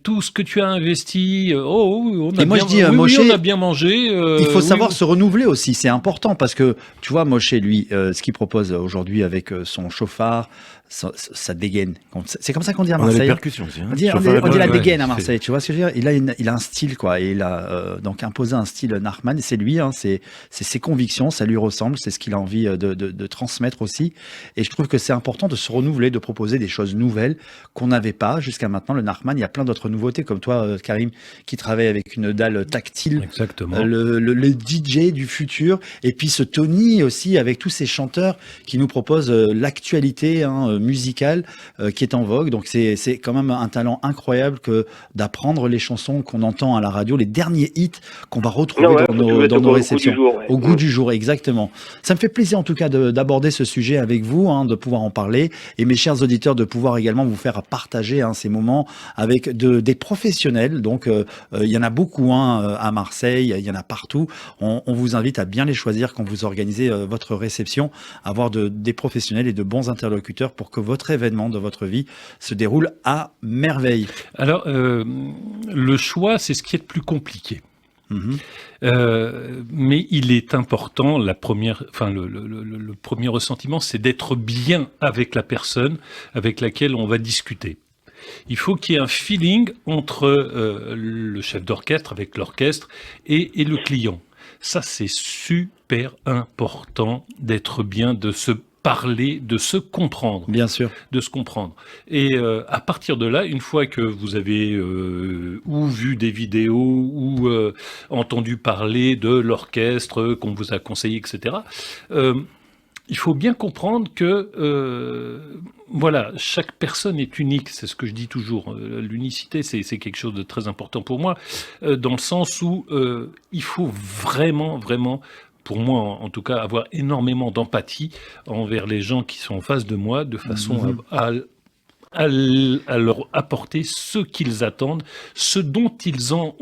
tout ce que tu as investi, on a bien mangé. Il faut savoir se renouveler aussi, c'est important parce que tu vois, Moshe, lui, ce qu'il propose aujourd'hui avec son chauffard, ça dégaine. C'est comme ça qu'on dit à Marseille. On a les percussions aussi. Hein. On dit la dégaine à Marseille. Tu vois ce que je veux dire? Il a un style, quoi. Et il a donc imposé un style Nachman. C'est lui, c'est ses convictions, ça lui ressemble, c'est ce qu'il a envie de transmettre aussi. Et je trouve que c'est important de se renouveler, de proposer des choses nouvelles qu'on n'avait pas jusqu'à maintenant. Le Nachman, il y a plein d'autres nouveautés, comme toi, Karim, qui travaille avec une dalle tactile. Exactement. Le DJ du futur. Et puis ce Tony aussi, avec tous ces chanteurs qui nous proposent l'actualité, musicale qui est en vogue. Donc c'est quand même un talent incroyable que d'apprendre les chansons qu'on entend à la radio, les derniers hits qu'on va retrouver dans nos réceptions. Au goût du jour, exactement. Ça me fait plaisir en tout cas d'aborder ce sujet avec vous, de pouvoir en parler, et mes chers auditeurs de pouvoir également vous faire partager ces moments avec des professionnels. Donc il y en a beaucoup à Marseille, il y en a partout. On vous invite à bien les choisir quand vous organisez votre réception, avoir des professionnels et de bons interlocuteurs pour que votre événement de votre vie se déroule à merveille. Alors, le choix, c'est ce qui est le plus compliqué. Mais il est important, le premier ressentiment, c'est d'être bien avec la personne avec laquelle on va discuter. Il faut qu'il y ait un feeling entre le chef d'orchestre, avec l'orchestre, et le client. Ça, c'est super important d'être bien, de se parler, de se comprendre. Bien sûr. De se comprendre. Et à partir de là, une fois que vous avez ou vu des vidéos ou entendu parler de l'orchestre qu'on vous a conseillé, etc., il faut bien comprendre que chaque personne est unique, c'est ce que je dis toujours. L'unicité, c'est quelque chose de très important pour moi, dans le sens où il faut vraiment, pour moi en tout cas, avoir énormément d'empathie envers les gens qui sont en face de moi, de façon à leur apporter ce qu'ils attendent, ce dont ils ont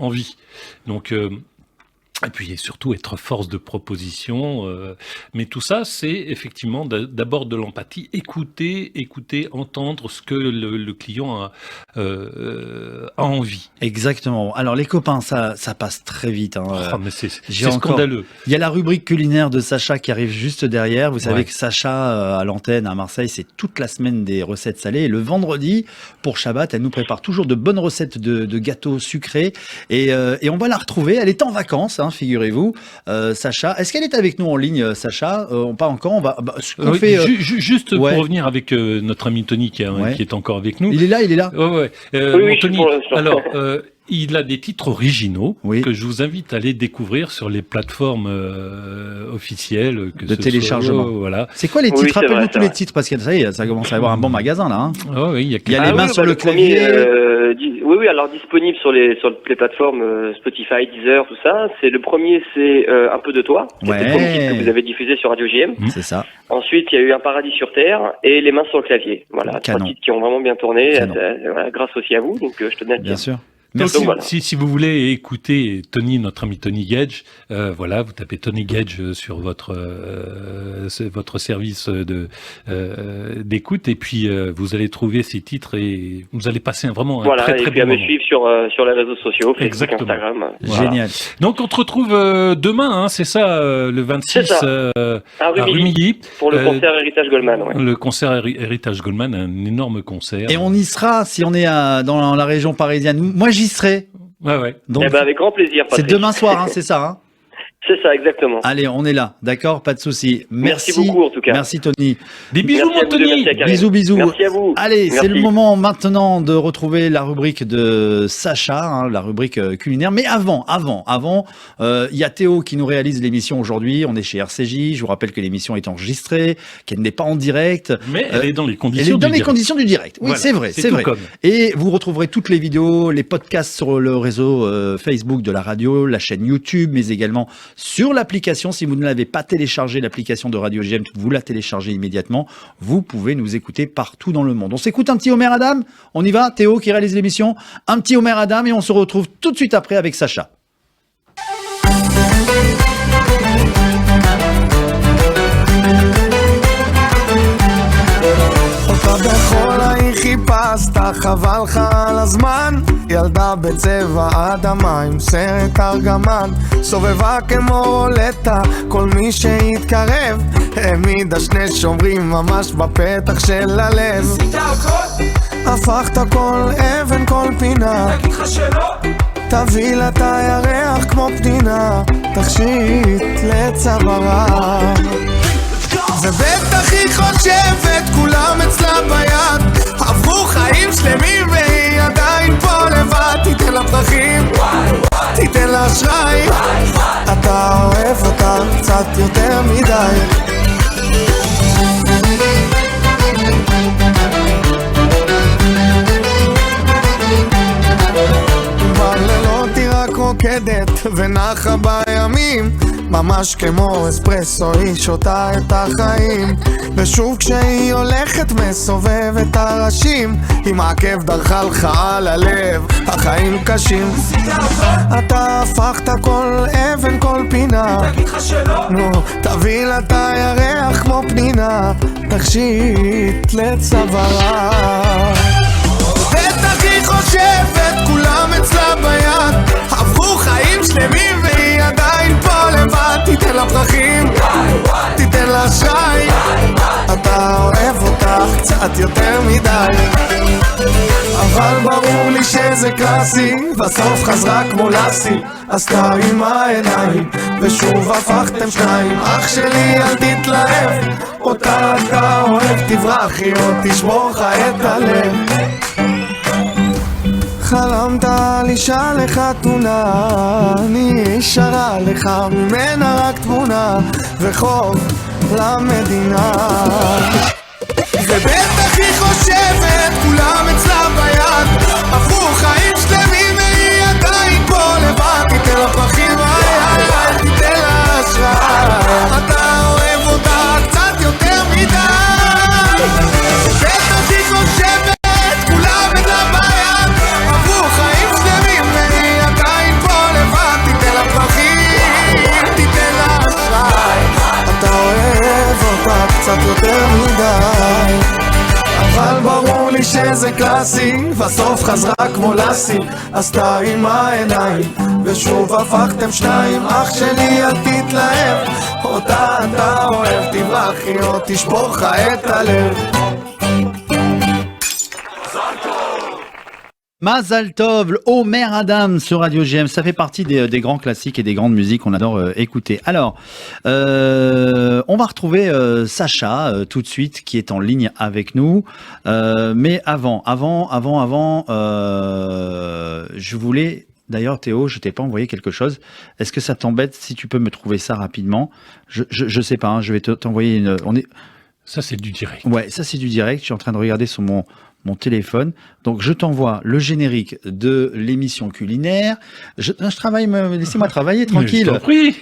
envie. Donc, et puis surtout être force de proposition. Mais tout ça, c'est effectivement d'abord de l'empathie, écouter, entendre ce que le client a envie. Exactement. Alors les copains, ça passe très vite. Mais c'est scandaleux. Il y a la rubrique culinaire de Sacha qui arrive juste derrière. Vous savez que Sacha, à l'antenne à Marseille, c'est toute la semaine des recettes salées. Et le vendredi, pour Shabbat, elle nous prépare toujours de bonnes recettes de gâteaux sucrés. Et on va la retrouver. Elle est en vacances, figurez-vous. Sacha, est-ce qu'elle est avec nous en ligne, Sacha? Pas encore. Juste pour revenir avec notre ami Tony qui est encore avec nous. Il est là. Oui, Tony, alors, il a des titres originaux que je vous invite à aller découvrir sur les plateformes officielles de téléchargement. Voilà. C'est quoi les titres? Rappelle-nous tous les titres, parce que ça commence à y avoir un bon magasin là. Il y a les mains sur le clavier. Alors disponible sur les plateformes Spotify, Deezer, tout ça. Le premier, c'est Un peu de toi. C'est le premier titre que vous avez diffusé sur Radio JM. C'est ça. Ensuite, il y a eu Un paradis sur terre et Les mains sur le clavier. Voilà, trois titres qui ont vraiment bien tourné, grâce aussi à vous. Donc je tenais à le dire. Bien sûr. Donc, si vous voulez écouter Tony, notre ami Tony Gage, vous tapez Tony Gage sur votre service d'écoute et puis vous allez trouver ces titres et vous allez passer vraiment un très très bon moment. Voilà, et puis à me suivre sur les réseaux sociaux, Facebook, Instagram. Génial. Donc on te retrouve demain, c'est ça, le 26 à Rumilly pour le concert Héritage Goldman. Le concert Héritage Goldman, un énorme concert. Et on y sera si on est dans la région parisienne. Moi j'y serai. Ouais. Donc, avec grand plaisir, Patrick. C'est demain soir, c'est ça. C'est ça, exactement. Allez, on est là, d'accord, pas de souci. Merci beaucoup en tout cas. Merci Tony. Des bisous mon Tony. Bisous. Merci à vous. Allez, Merci. c'est le moment maintenant de retrouver la rubrique de Sacha, hein, la rubrique culinaire. Mais avant, il y a Théo qui nous réalise l'émission aujourd'hui. On est chez RCJ. Je vous rappelle que l'émission est enregistrée, qu'elle n'est pas en direct. Mais elle est dans les conditions. Elle est dans les conditions du direct. Oui, voilà, c'est vrai. Comme. Et vous retrouverez toutes les vidéos, les podcasts sur le réseau Facebook de la radio, la chaîne YouTube, mais également sur l'application. Si vous ne l'avez pas téléchargé, l'application de Radio GM, vous la téléchargez immédiatement. Vous pouvez nous écouter partout dans le monde. On s'écoute un petit Omer Adam. On y va, Théo qui réalise l'émission. Un petit Omer Adam et on se retrouve tout de suite après avec Sacha. בכל העיר חיפשת, חבל לך על הזמן. ילדה בצבע אדמה עם סרט ארגמן, סובבה כמו רולטה, כל מי שהתקרב העמידה שני שומרים ממש בפתח של הלב. הפכת כל אבן, כל פינה, תגיד לך שלא, תביא לה את הירח כמו פנינה, תכשיט לצווארה. ובטח היא חושבת כולם אצלה ביד, עברו חיים שלמים והיא עדיין פה לבד. תיתן לה פרחים, תיתן לה אשראי, אתה אוהב אותה קצת יותר מדי. בלילות היא רק רוקדת ונחה בימים, ממש כמו אספרסו היא שותה את החיים. ושוב כשהיא הולכת מסובבת הראשים, עם העקב דרכה לך על הלב, החיים קשים. אתה הפכת כל אבן, כל פינה, תגיד לך שלא, נו, תביא לה את הירח כמו פנינה, תכשיט לצווארה. בטח היא חושבת כולם אצלה ביד, עברו חיים שלמים והיא עדיין פה לבד. תיתן לה פרחים, תיתן לה אשראי, אתה אוהב אותך קצת יותר מדי. אבל ברור לי שזה קלאסי, בסוף חזרה כמו לסי, עשתה עם העיניים ושוב הפכתם שניים. אח שלי אל תתלהב, אותה אתה אוהב, תברחי או תשבור לך את הלב. חלמת על אישה לחתונה, אני שרה לך ממנה רק תמונה וחוב למדינה. ובטח היא חושבת כולם אצלה ביד, עברו חיים שלמים והיא עדיין פה לבד. תיתן לה פרחים, תיתן לה אשראי, אתה אוהב אותה קצת יותר מדי. ובטח היא חושבת כולם אצלה ביד, עברו חיים שלמים והיא עדיין פה לבד. תיתן לה פרחים, תיתן לה אשראי, אתה אוהב אותה קצת יותר מדי. אבל ברור לי שזה קלאסי, בסוף חזרה כמו לסי, עשתה עם העיניים ושוב הפכתם שניים. אח שלי אל תתלהב, אותה אתה אוהב, תברחי או תשבור לך את הלב. Mazal Tov, Omer Adam sur Radio GM, ça fait partie des grands classiques et des grandes musiques qu'on adore écouter. Alors, on va retrouver Sacha tout de suite qui est en ligne avec nous. Mais avant, je voulais... D'ailleurs, Théo, je t'ai pas envoyé quelque chose. Est-ce que ça t'embête si tu peux me trouver ça rapidement? Je sais pas, hein, je vais t'envoyer une... Ça, c'est du direct. Ouais, ça, c'est du direct. Je suis en train de regarder sur mon téléphone. Donc, je t'envoie le générique de l'émission culinaire. Je travaille, laissez-moi travailler tranquille.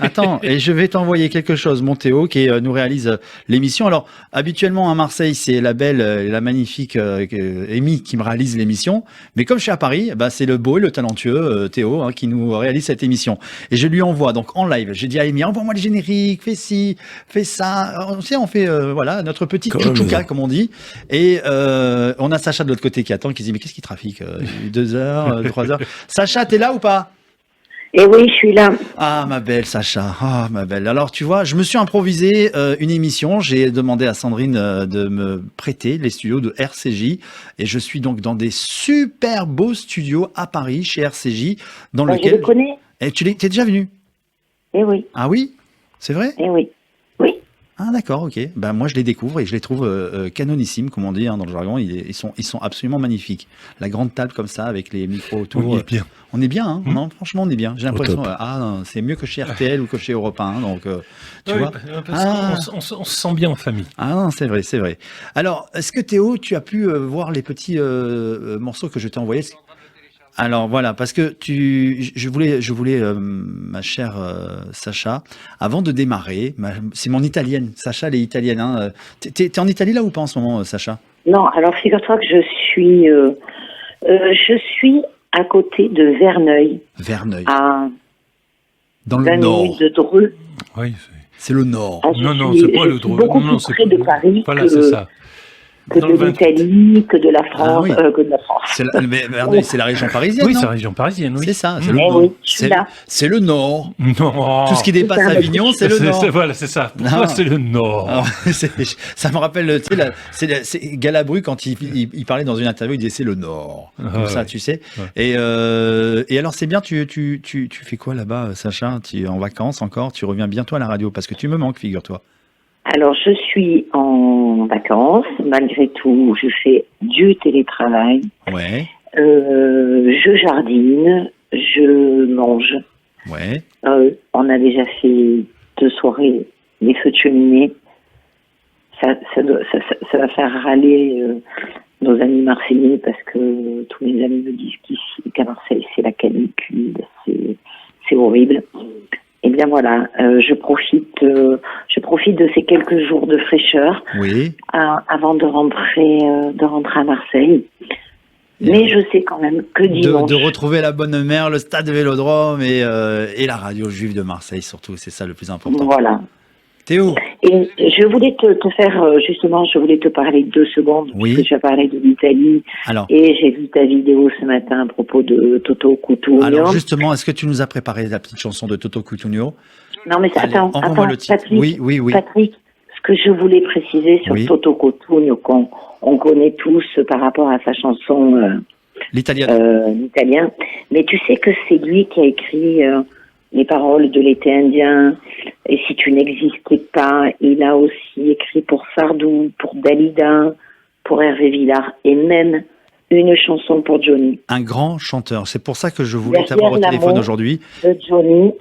Attends, et je vais t'envoyer quelque chose, mon Théo, qui nous réalise l'émission. Alors, habituellement, à Marseille, c'est la belle, la magnifique Amy qui me réalise l'émission. Mais comme je suis à Paris, bah, c'est le beau et le talentueux Théo qui nous réalise cette émission. Et je lui envoie donc en live. J'ai dit à Amy, envoie-moi le générique, fais ci, fais ça. On fait voilà, notre petite chouchouka, comme on dit. Et on a Sacha de l'autre côté qui attend, qui se dit mais qu'est-ce qui trafique 2 heures, 3 heures. Sacha, t'es là ou pas? Eh oui, je suis là. Ah ma belle Sacha, ah ma belle. Alors tu vois, je me suis improvisé une émission. J'ai demandé à Sandrine de me prêter les studios de RCJ et je suis donc dans des super beaux studios à Paris chez RCJ, dans lequel. Je le connais. Et t'es déjà venu? Eh oui. Ah oui? C'est vrai? Eh oui. Oui. Ah d'accord, ok. Ben moi je les découvre et je les trouve canonissimes, comme on dit dans le jargon. Ils sont absolument magnifiques. La grande table comme ça avec les micros autour. On est bien. On est bien, hein. Non, franchement on est bien. J'ai l'impression, c'est mieux que chez RTL ou que chez Europe 1. Donc tu vois. On se sent bien en famille. Ah non, c'est vrai, c'est vrai. Alors, est-ce que Théo, tu as pu voir les petits morceaux que je t'ai envoyés? Alors voilà, parce que je voulais, ma chère Sacha, avant de démarrer, c'est mon italienne. Sacha, elle est italienne. Hein. T'es en Italie là ou pas en ce moment, Sacha? Non, alors figure-toi que je suis à côté de Verneuil. Verneuil. Dans le nord. De Dreux. Oui, c'est le nord. Non, c'est pas le Dreux. Beaucoup plus près de Paris. Voilà, c'est ça. Que de l'Italie, que de la France, que de la France. Mais Verneuil, c'est la région parisienne. Oui, non? c'est la région parisienne. Oui. C'est ça. C'est le nord. Oui, c'est le nord. Non. Tout ce qui dépasse Avignon, c'est le nord. Voilà, c'est ça. Pour moi, c'est le nord. Alors, ça me rappelle, tu sais, c'est Galabru quand il parlait dans une interview, il disait c'est le nord. Comme ça, tu sais. Ouais. Et alors, c'est bien. Tu fais quoi là-bas, Sacha? Tu es en vacances encore? Tu reviens bientôt à la radio parce que tu me manques, figure-toi. Alors, je suis en vacances. Malgré tout, je fais du télétravail. Ouais. Je jardine, je mange. Ouais. On a déjà fait 2 soirées, les feux de cheminée. Ça va faire râler nos amis marseillais parce que tous mes amis me disent qu'ici, qu'à Marseille, c'est la canicule, c'est horrible. Eh bien voilà, je profite de ces quelques jours de fraîcheur avant de rentrer à Marseille. Mais je sais quand même que dimanche... De retrouver la bonne mère, le stade de Vélodrome et la radio juive de Marseille surtout, c'est ça le plus important. Voilà. Théo. Et je voulais te faire, justement, je voulais te parler 2 secondes, parce que tu as parlé de l'Italie, et j'ai vu ta vidéo ce matin à propos de Toto Cutugno. Alors justement, est-ce que tu nous as préparé la petite chanson de Toto Cutugno? Non mais attends, le titre. Patrick, oui. Patrick, ce que je voulais préciser sur Toto Cutugno, qu'on connaît tous par rapport à sa chanson l'italien, mais tu sais que c'est lui qui a écrit... les paroles de l'été indien, et si tu n'existais pas, il a aussi écrit pour Sardou, pour Dalida, pour Hervé Villard, et même une chanson pour Johnny. Un grand chanteur, c'est pour ça que je voulais t'avoir au téléphone aujourd'hui. De Johnny,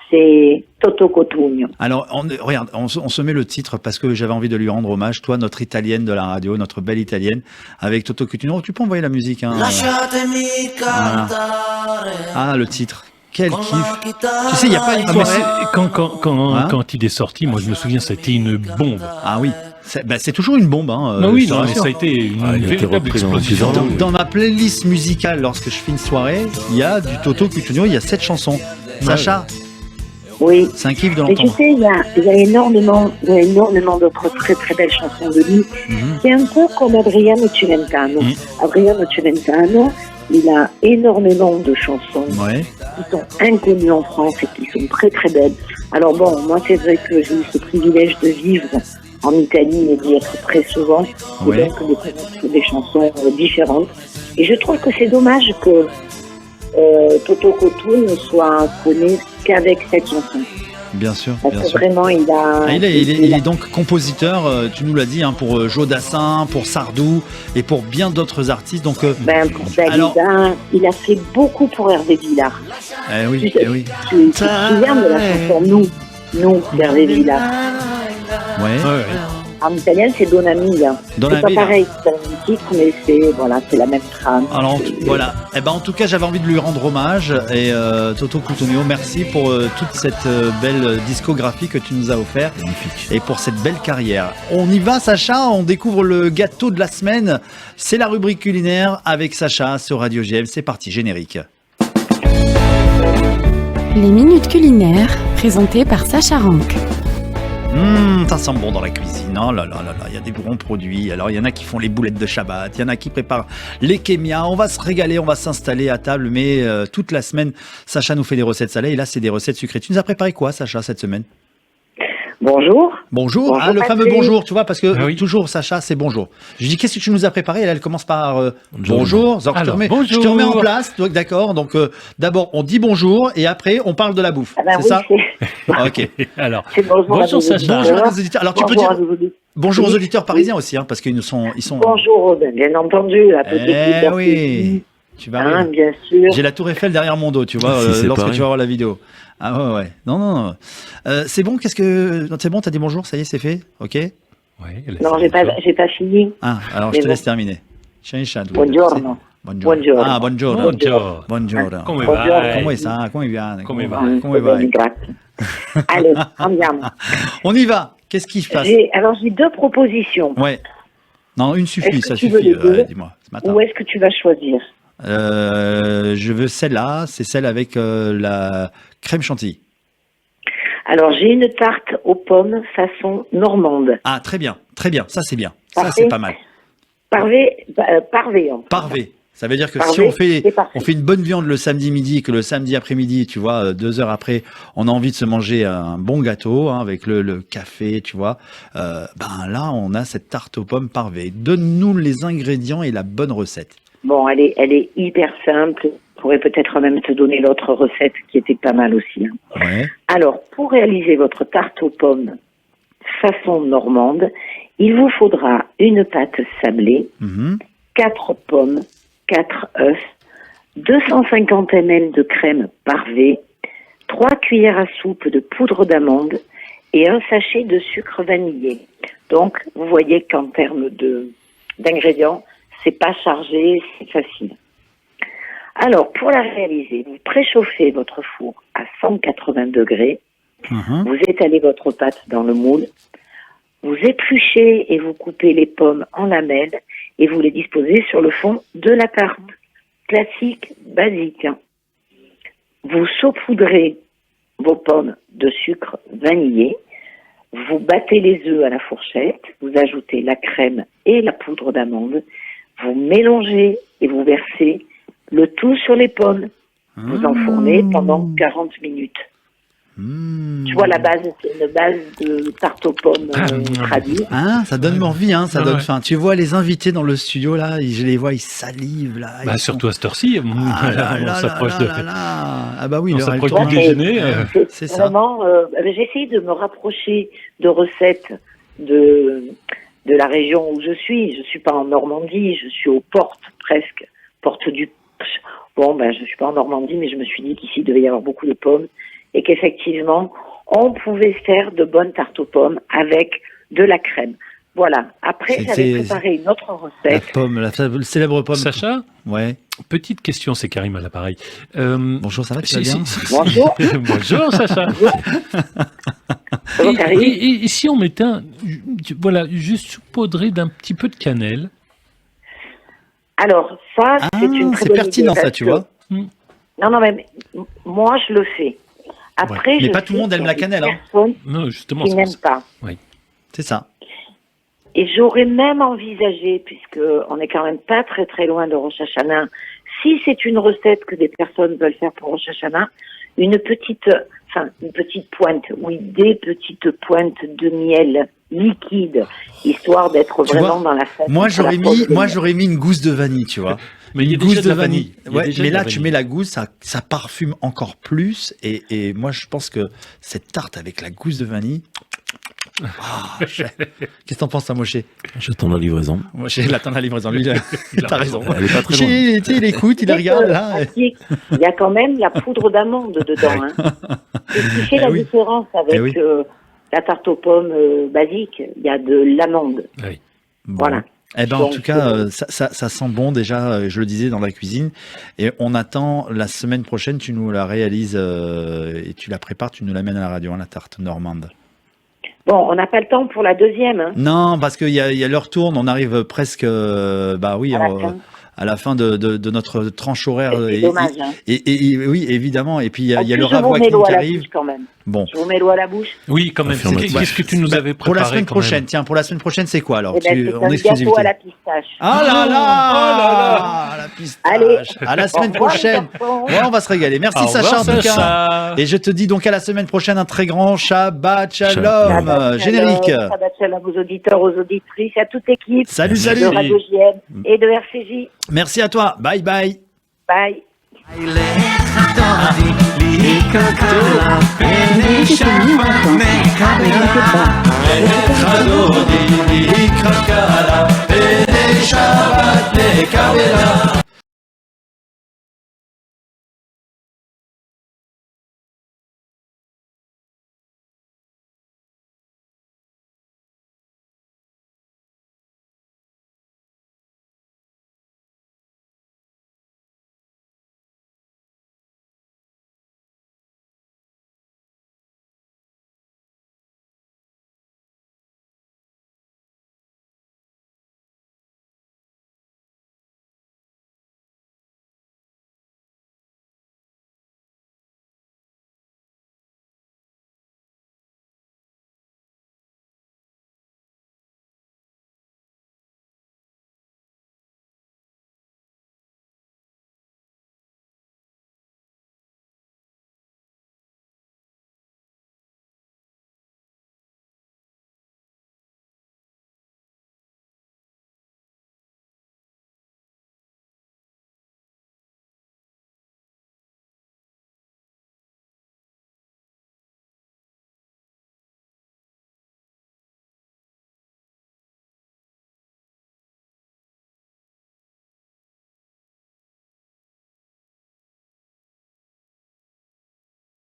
c'est Toto Cutugno. Alors, regarde, on se met le titre parce que j'avais envie de lui rendre hommage, toi, notre italienne de la radio, notre belle italienne, avec Toto Cutugno. Tu peux envoyer la musique, hein. Ah, le titre. Quel kiff. Tu sais, il n'y a pas une soirée... Quand il est sorti, moi je me souviens, ça a été une bombe. Ah oui, c'est toujours une bombe. Hein, oui, mais ça a été une véritable explosion. Dans ma playlist musicale, lorsque je fais une soirée, il y a du Toto Cutugno, il y a 7 chansons. Sacha, oui. C'est un kiff de l'entendre. Mais tu sais, il y a énormément d'autres très très belles chansons de lui. C'est un peu comme Adriano Celentano. Adriano Celentano, il a énormément de chansons qui sont inconnues en France et qui sont très très belles. Alors bon, moi c'est vrai que j'ai eu ce privilège de vivre en Italie et d'y être très souvent, et donc de connaître des chansons différentes. Et je trouve que c'est dommage que Toto Cutugno ne soit connu qu'avec cette chanson. Bien sûr. Parce que vraiment, il est donc compositeur, tu nous l'as dit, hein, pour Joe Dassin, pour Sardou et pour bien d'autres artistes. Donc, pour Dalida, il a fait beaucoup pour Hervé Villard. Oui. Tu te souviens de la chanson Nous, d'Hervé Villard. En italien, c'est Don Amiga. C'est pas pareil, c'est un titre, mais c'est la même trame. Alors, voilà. En tout cas, j'avais envie de lui rendre hommage. Et Toto Cutugno, merci pour toute cette belle discographie que tu nous as offert. Magnifique. Et pour cette belle carrière. On y va, Sacha. On découvre le gâteau de la semaine. C'est la rubrique culinaire avec Sacha sur Radio GM. C'est parti, générique. Les minutes culinaires présentées par Sacha Rank. Ça sent bon dans la cuisine. Oh là là là là, il y a des bons produits. Alors, il y en a qui font les boulettes de Shabbat, il y en a qui préparent les kémias. On va se régaler, on va s'installer à table. Mais toute la semaine, Sacha nous fait des recettes salées. Et là, c'est des recettes sucrées. Tu nous as préparé quoi, Sacha, cette semaine ? Bonjour. Bonjour. Ah, le fameux bonjour, tu vois, parce que toujours Sacha, c'est bonjour. Je dis, qu'est-ce que tu nous as préparé? Elle commence par bonjour. Donc, Alors, je te remets en place. Donc, d'accord. Donc, d'abord, on dit bonjour et après, on parle de la bouffe. Ben c'est oui, ça? Ok. Alors, bonjour Sacha. Bonjour aux auditeurs. Alors, tu peux dire bonjour aux auditeurs parisiens aussi, hein, parce qu'ils sont. Bonjour, bien entendu. La petite oui. Tu vas rire. bien sûr. J'ai la tour Eiffel derrière mon dos, tu vois, lorsque tu vas voir la vidéo. Ah ouais. Non. C'est bon, c'est bon, t'as dit bonjour, ça y est, c'est fait? Ok? Non, j'ai pas fini. Ah, alors je te laisse terminer. Buongiorno. Buongiorno. Ah, buongiorno. Buongiorno. Come va? Come va? Allez, andiamo. On y va. Qu'est-ce qui se passe? J'ai 2 propositions. Ouais. Non, une suffit, ça tu veux suffit. les 2 dis-moi, ce matin. Où est-ce que tu vas choisir? Je veux celle-là, c'est celle avec la crème chantilly. Alors, j'ai une tarte aux pommes façon normande. Ah, très bien, ça c'est bien. Ça c'est pas mal. Parvé. Parvé. Ça veut dire que parvé, si on fait une bonne viande le samedi midi, que le samedi après-midi, tu vois, 2 heures après, on a envie de se manger un bon gâteau avec le café, tu vois, là, on a cette tarte aux pommes parvée. Donne-nous les ingrédients et la bonne recette. Bon, elle est hyper simple. Je pourrais peut-être même te donner l'autre recette qui était pas mal aussi. Hein. Ouais. Alors, pour réaliser votre tarte aux pommes façon normande, il vous faudra une pâte sablée, 4 pommes, 4 œufs, 250 ml de crème parvée, 3 cuillères à soupe de poudre d'amande et un sachet de sucre vanillé. Donc, vous voyez qu'en termes d'ingrédients, c'est pas chargé, c'est facile. Alors, pour la réaliser, vous préchauffez votre four à 180 degrés, vous étalez votre pâte dans le moule, vous épluchez et vous coupez les pommes en lamelles et vous les disposez sur le fond de la tarte. Classique, basique. Vous saupoudrez vos pommes de sucre vanillé, vous battez les œufs à la fourchette, vous ajoutez la crème et la poudre d'amande, vous mélangez et vous versez le tout sur les pommes. Vous enfournez pendant 40 minutes. Tu vois, la base, c'est une base de tarte aux pommes tradie. Ah, ça donne envie, hein, ça donne faim. Tu vois les invités dans le studio, là, je les vois, ils salivent, là. Surtout à cette heure-ci, on s'approche de... Ah bah oui, on s'approche du déjeuner. C'est ça. Vraiment, j'ai essayé de me rapprocher de recettes de la région où je suis. Je suis pas en Normandie, je suis aux portes, presque, porte du... Bon, je suis pas en Normandie, mais je me suis dit qu'ici, il devait y avoir beaucoup de pommes. Et qu'effectivement, on pouvait faire de bonnes tartes aux pommes avec de la crème. Voilà. Après, j'avais préparé une autre recette. La pomme, la célèbre pomme. Sacha ? Ouais. Petite question, c'est Karim à l'appareil. Bonjour, ça va, tu vas bien ? Bonjour. Bonjour, Sacha. Bonjour, Karim. Et si on mettait juste saupoudré d'un petit peu de cannelle ? Alors, ça, c'est une très bonne pertinent, idée, ça, tu vois. Non, mais moi, je le fais. Après, mais pas tout le monde aime la cannelle. Non, justement. Qui n'aime pas. Oui. C'est ça. Et j'aurais même envisagé, puisque on est quand même pas très très loin de Rosh Hashanah, si c'est une recette que des personnes veulent faire pour Rosh Hashanah, une petite pointe, oui, des petites pointes de miel liquide, histoire d'être vraiment dans la fête. Moi, j'aurais mis une gousse de vanille, tu vois. Mais il y a gousse déjà de la vanille. Ouais, mais là, tu mets la gousse, ça parfume encore plus. Et moi, je pense que cette tarte avec la gousse de vanille. Qu'est-ce que t'en penses, Moshe ? J'attends la livraison. Moshe, il attend la livraison. Lui, t'as raison. Elle est pas très loin. Il écoute, il regarde là. Il y a quand même la poudre d'amande dedans. Hein. C'est ce qui fait la différence avec la tarte aux pommes basique. Il y a de l'amande. Oui. Voilà. Eh ben, en tout cas, ça sent bon déjà, je le disais, dans la cuisine. Et on attend la semaine prochaine, tu nous la réalises et tu la prépares, tu nous l'amènes à la radio, la tarte normande. Bon, on n'a pas le temps pour la deuxième. Hein. Non, parce qu'il y a l'heure tourne, on arrive presque à à la fin de notre tranche horaire. C'est dommage. Hein. Et oui, évidemment. Et puis il y a le Rav Wackman qui arrive. Quand même. Bon. Je vous mets l'eau à la bouche. Oui, quand même. Qu'est-ce que tu nous avais préparé pour la semaine prochaine? Tiens, pour la semaine prochaine, c'est quoi alors? C'est un gâteau à la pistache. Ah là là, la pistache. Allez, à la semaine prochaine. Ouais, on va se régaler. Merci Sacha en tout cas. Et je te dis donc à la semaine prochaine un très grand Shabbat Shalom. Générique. Shabbat Shalom aux auditeurs, aux auditrices, à toute l'équipe. Salut. De Radio JM et de RCJ. Merci à toi. Bye. Bye.